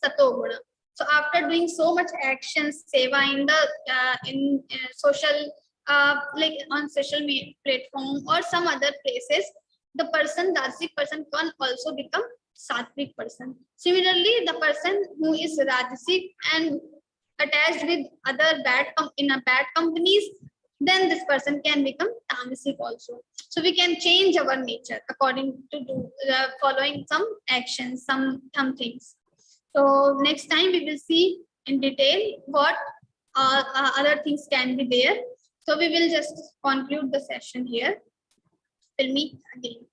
Sato Guna. So after doing so much actions, seva in the social, like on social media platform or some other places, the person, Rajasic person, can also become Sattvic person. Similarly, the person who is Rajasic and attached with other bad companies, then this person can become Tamasic also. So we can change our nature according to following some actions, some things. So next time we will see in detail what other things can be there. So we will just conclude the session here. We'll meet again.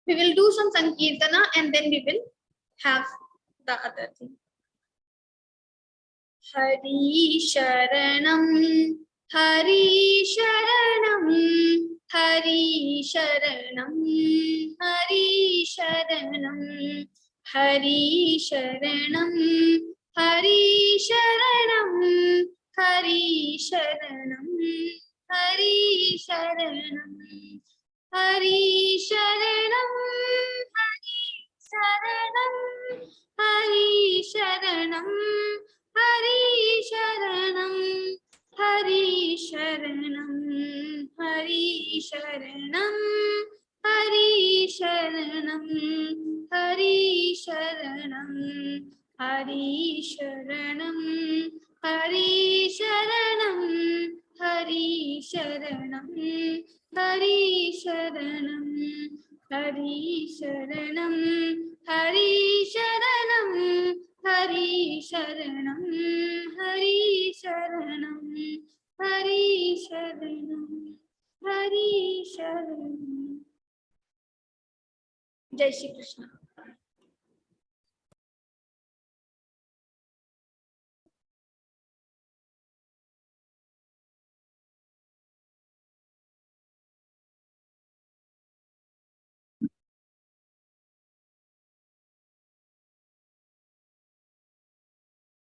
We will do some Sankirtana and then we will have the other thing. Hari Sharanam, Hari Sharanam, Hari Sharanam, Hari Sharanam, Hari Sharanam, Hari Sharanam, Hari Sharanam, Hari Sharanam, Hari Sharanam, Hari Sharanam, Hari Sharanam, Hari Sharanam, Hari Sharanam, Hari Sharanam, Hari Sharanam, Hari Sharanam, Hari Sharanam, Hari Sharanam, Hari Sharanam, Hari Sharanam, Hari Sharanam, Hari Sharanam, Hari Sharanam, Hari Sharanam, Hari Sharanam. Jai Shri Krishna.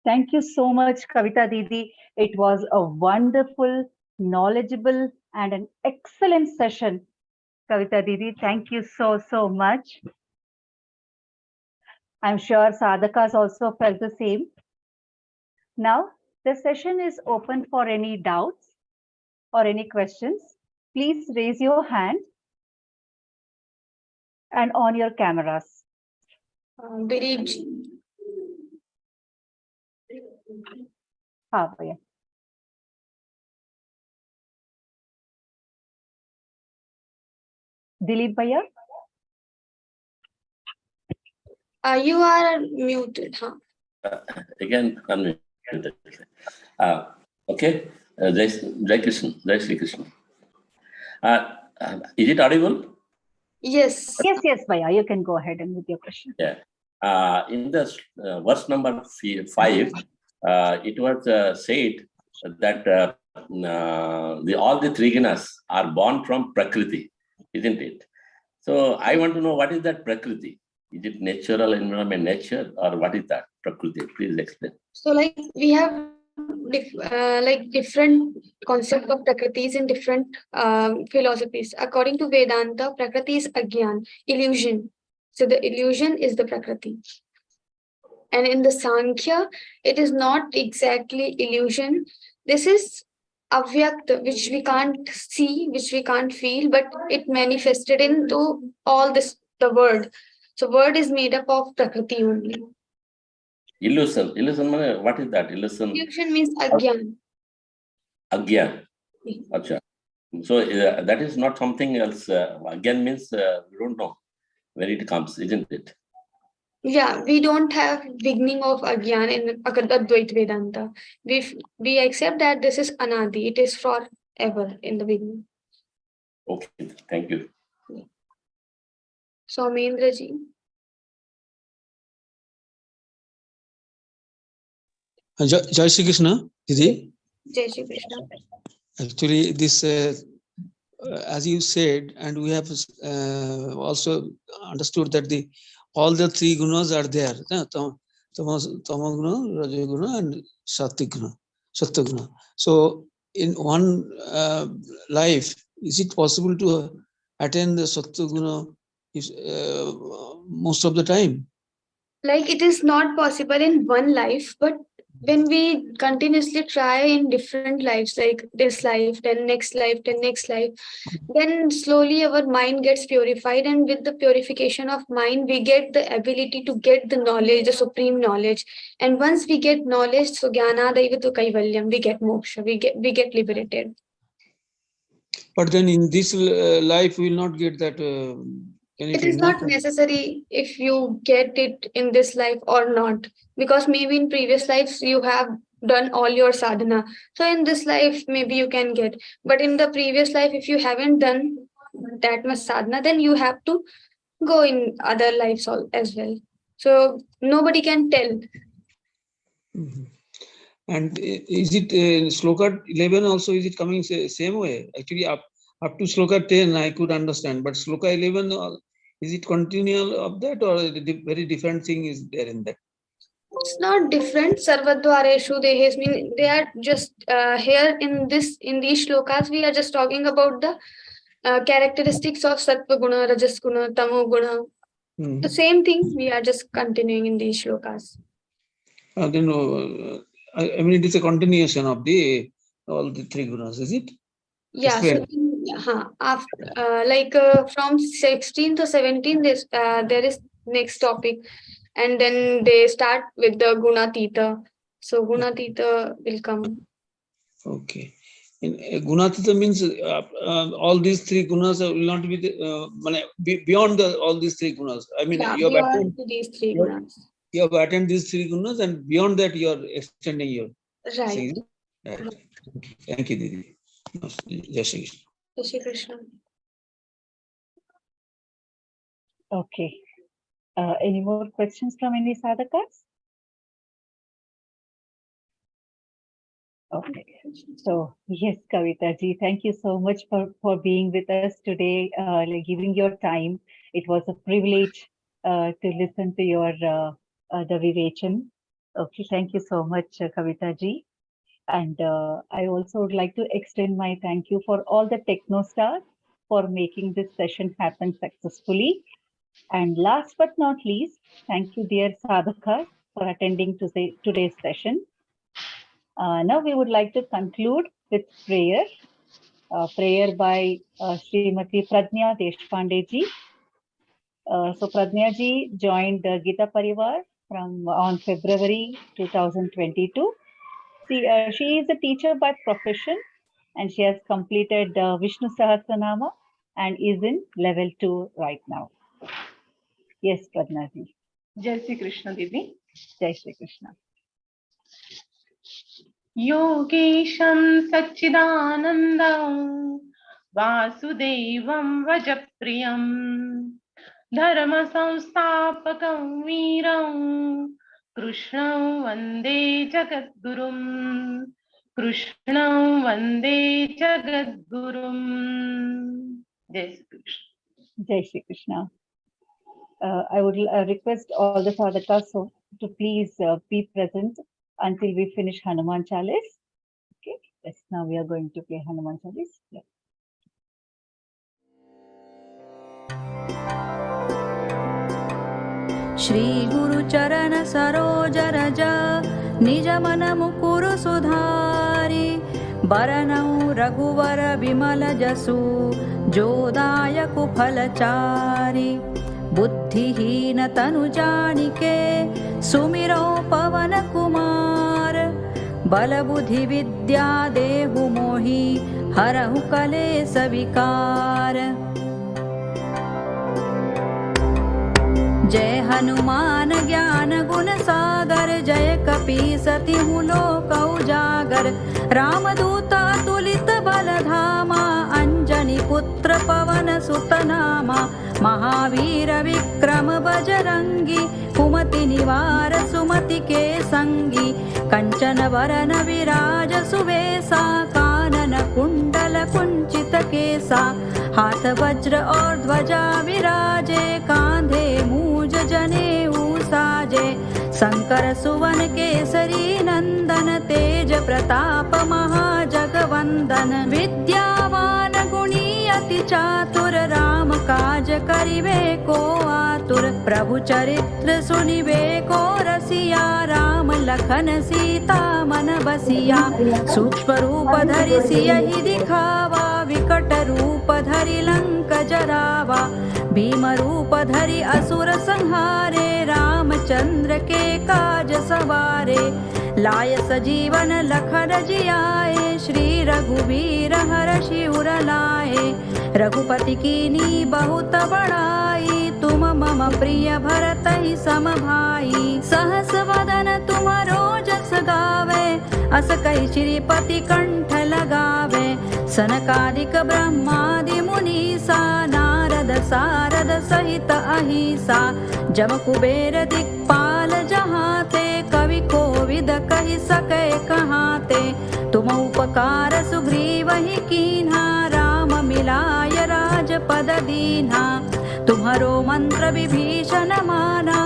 Thank you so much, Kavita Didi. It was a wonderful, knowledgeable, and an excellent session. Kavita Didi, thank you so much. I'm sure sadhakas also felt the same. Now, the session is open for any doubts or any questions. Please raise your hand and on your cameras. Dilipji. हाँ भैया. Dilip भैया. You are muted, huh? Again, unmuted. Okay. Jai Krishna. Jai Shri Krishna. Is it audible? Yes. Yes, Bhaiya, you can go ahead and with your question. Yeah. In the verse number 5, it was said that all the three gunas are born from Prakriti, isn't it? So I want to know, what is that Prakriti? Is it natural environment, nature, or what is that Prakriti? Please explain. So like we have different concept of Prakritis in different philosophies. According to Vedanta, Prakriti is Agyan, illusion. So the illusion is the Prakriti. And in the Sankhya, it is not exactly illusion. This is avyakta, which we can't see, which we can't feel, but it manifested into all this, the word. So word is made up of Prakriti only. Illusion. What is that? Illusion means Agyan. Agyan. Achha. So that is not something else. Agyan means we don't know where it comes, isn't it? Yeah, we don't have beginning of Agyan in Advaita Vedanta. We accept that this is Anadi. It is forever in the beginning. Okay, thank you. Soumendra ji. Jai Shri Krishna, Didi. Jai Shri Krishna. Actually, this, as you said, and we have also understood that all the three gunas are there. Tamaguna, Rajaguna, and Sattva-guna. So, in one life, is it possible to attain the Sattva-guna most of the time? Like it is not possible in one life, but when we continuously try in different lives, like this life, then next life, then next life, then slowly our mind gets purified, and with the purification of mind, we get the ability to get the knowledge, the supreme knowledge. And once we get knowledge, so jnana daivatu kaivalyam, we get moksha, we get liberated. But then in this life, we will not get that. It is not necessary if you get it in this life or not, because maybe in previous lives you have done all your sadhana. So in this life, maybe you can get, but in the previous life, if you haven't done that much sadhana, then you have to go in other lives as well. So nobody can tell. Mm-hmm. And is it Sloka 11 also, is it coming same way? Actually, up to Sloka 10, I could understand, but Sloka 11, is it continual of that, or a very different thing is there in that? It's not different. Sarvadvareshu dehes mean they are just here in these shlokas. We are just talking about the characteristics of Sattva Guna, Rajas Guna, Tamo Guna. The same thing we are just continuing in these shlokas. Then, I mean, it is a continuation of all the three gunas, is it? Yeah. From 16 to 17, there is next topic, and then they start with the Gunatita. So Gunatita will come. Okay. Gunatita means all these three gunas will not be beyond all these three gunas. I mean, you have attained these three gunas. You have attained these three gunas, and beyond that, you are extending your. Right. Right. Thank you, Didi. Jai Shri Krishna. Jai Shri Krishna. Okay. Any more questions from any sadhakas? Okay. So yes, Kavita ji, thank you so much for being with us today, giving your time. It was a privilege to listen to your the Vivechan. Okay, thank you so much, Kavita ji. And I also would like to extend my thank you for all the techno stars for making this session happen successfully. And last but not least, thank you, dear sadhakas, for attending today's session. Now we would like to conclude with prayer. Prayer by Srimati Pradnya Deshpande ji. So Pradnya ji joined Geeta Parivar on February 2022. She is a teacher by profession, and she has completed Vishnu Sahasranama and is in level 2 right now. Yes, Pradnya ji. Jai Shri Krishna, Didi. Jai Shri Krishna. Yogesham Satchidanandam Vasudevam Vajapriyam Dharma Samstapakam Veeram Krishnam Vande Jagadgurum Krishnam Vande Jagadgurum. Jai Shri Krishna. Jai Shri Krishna. I would request all the sadhakas to please be present until we finish Hanuman Chalis. Okay. Yes, now we are going to play Hanuman Chalis. Yeah. Shri Guru Charana Saroja Raja Nija Mana Mukuru Sudhari Baranau Raghuvara Bimala Jasu Jodaya Kuphalachari Buddhihina Tanu Janike Sumiro Pavana Kumar Bala Buddhi Vidya Dehu Mohi Harahu Kale Savikar जय हनुमान ज्ञान गुण सागर जय कपी सति लोक उजागर रामदूता तुलित बल धामा अंजनी पुत्र पवन सुत नामा महावीर विक्रम बजरंगी कुमति निवार सुमति के संगी कंचन वरन विराज सुवेसा कानन कुंडल कुंचित केसा हाथ वज्र और ध्वजा विराजे कांधे मूज जनेऊ साजे शंकर सुवन केसरी नंदन तेज प्रताप महाजगवंदन विद्यावान गुणी अति चातुर राम काज करिबे को आतुर प्रभु चरित्र सुनिबे को रसिया राम लखन सीता मन बसिया सूक्ष्म रूप धरि सियहि दिखावा विकट रूप धरि लंक जरावा भीम रूप धरि असुर संहारे रामचंद्र के काज सवारे लाय सजीवन लखन जियाए श्री रघुवीर हर्षि उर लाए रघुपति कीनी बहुत बड़ाई तुम मम प्रिय भरत ही सम भाई सहस वदन तुम्हारो जस गावे अस कहि श्रीपति कंठ लगावे सनकादिक ब्रह्मादि मुनीसा नारद सारद सहित अहिसा जम कुबेर दिक्पाल जहाते कवि कोविद कहि सकै कहाते तुम उपकार सुग्रीव ही कीन्हा राम मिलाय राजपद दीन्हा तुम्हारो मंत्र विभीषण माना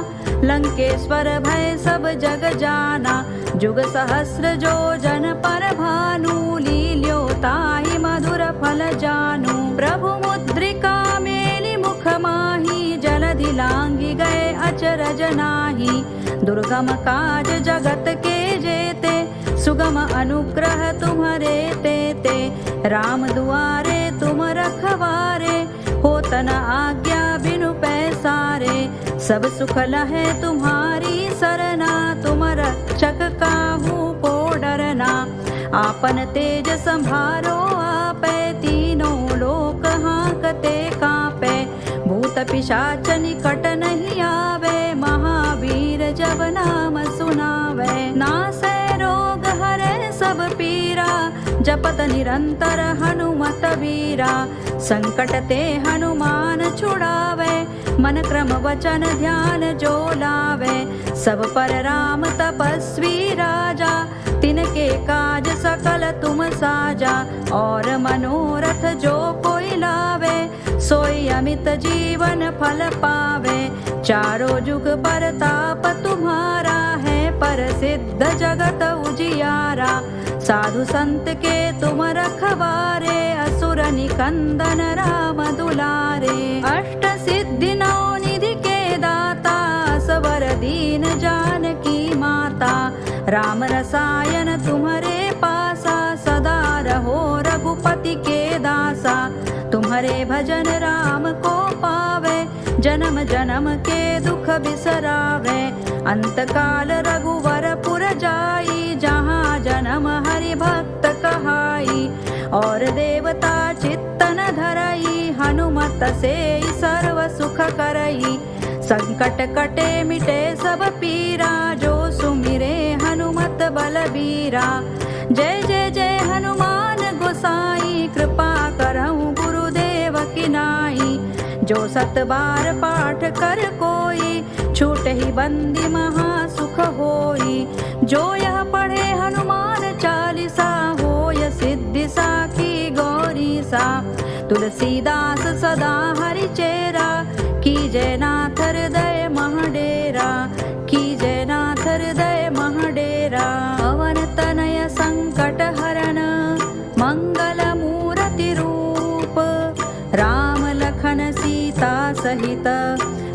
लंकेश्वर भय सब जग जाना, जुग सहस्र जो जन पर भानु, लील्यो ताहि मधुर फल जानु। प्रभु मुद्रिका मेलि मुख माहि, जलधि लांघि गए अचरज नाही। दुर्गम काज जगत के जेते, सुगम अनुग्रह तुम्हारे तेते। राम दुआरे तुम रखवारे, होत न आज्ञा बिनु पैसारे। सब सुख लहे तुम्हारी सरना, तुम रक्षक काहू को डरना। आपन तेज संभारो आपे, तीनों लोक हांकते कांपे। भूत पिशाच निकट नहीं आवे, महावीर जब नाम सुनावे। नासै रोग हरै सब पीरा, जपत निरंतर हनुमत बीरा। संकट ते हनुमान छुड़ावे, मन क्रम वचन ध्यान जो लावे। सब पर राम तपस्वी राजा, तिनके काज सकल तुम साजा। और मनोरथ जो कोई लावे, सोई अमित जीवन फल पावे। चारों जुग परताप तुम्हारा है, प्रसिद्ध जगत उजियारा। साधु संत के तुम रखवारे, असुर निकंदन राम दुलारे। अष्ट सिद्धि नौ निधि के दाता, सबर दीन जानकी माता। राम रसायन तुम्हारे पासा, सदा रहो रघुपति के दासा। तुम्हारे भजन राम को पावे, जन्म जन्म के दुख बिसरावे। अंत काल रघुवर पुर जाई, जहाँ जन्म हरि भक्त कहाई। और देवता चित्तन धरई, हनुमत से सर्व सुख करई। संकट कटे मिटे सब पीरा, जो सुमिरे हनुमत बलबीरा। जय जय जय हनुमान गोसाई, कृपा करहु गुरुदेव की नाई। जो सत बार पाठ कर कोई, छूट ही बंदी महा सुख होई। जो यह पढ़े हनुमान चालीसा, होय सिद्धि साखी गौरी सा। तुलसीदास सदा हरि चेरा, कीजय नाथ हृदय महडेरा। कीजय नाथ हृदय महडेरा। पवन तनय संकट हरन, मंगल मूर्ति रूप। राम लखन सीता सहित,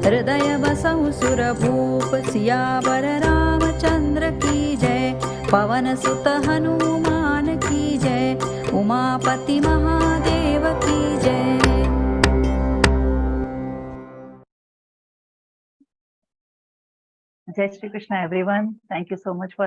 हृदय बसहु सुर भूप। सियावर रामचंद्र की जय, पवन सुत हनुमान की जय। उमापति महादेव की जय। Jai Shri Krishna, everyone. Thank you so much for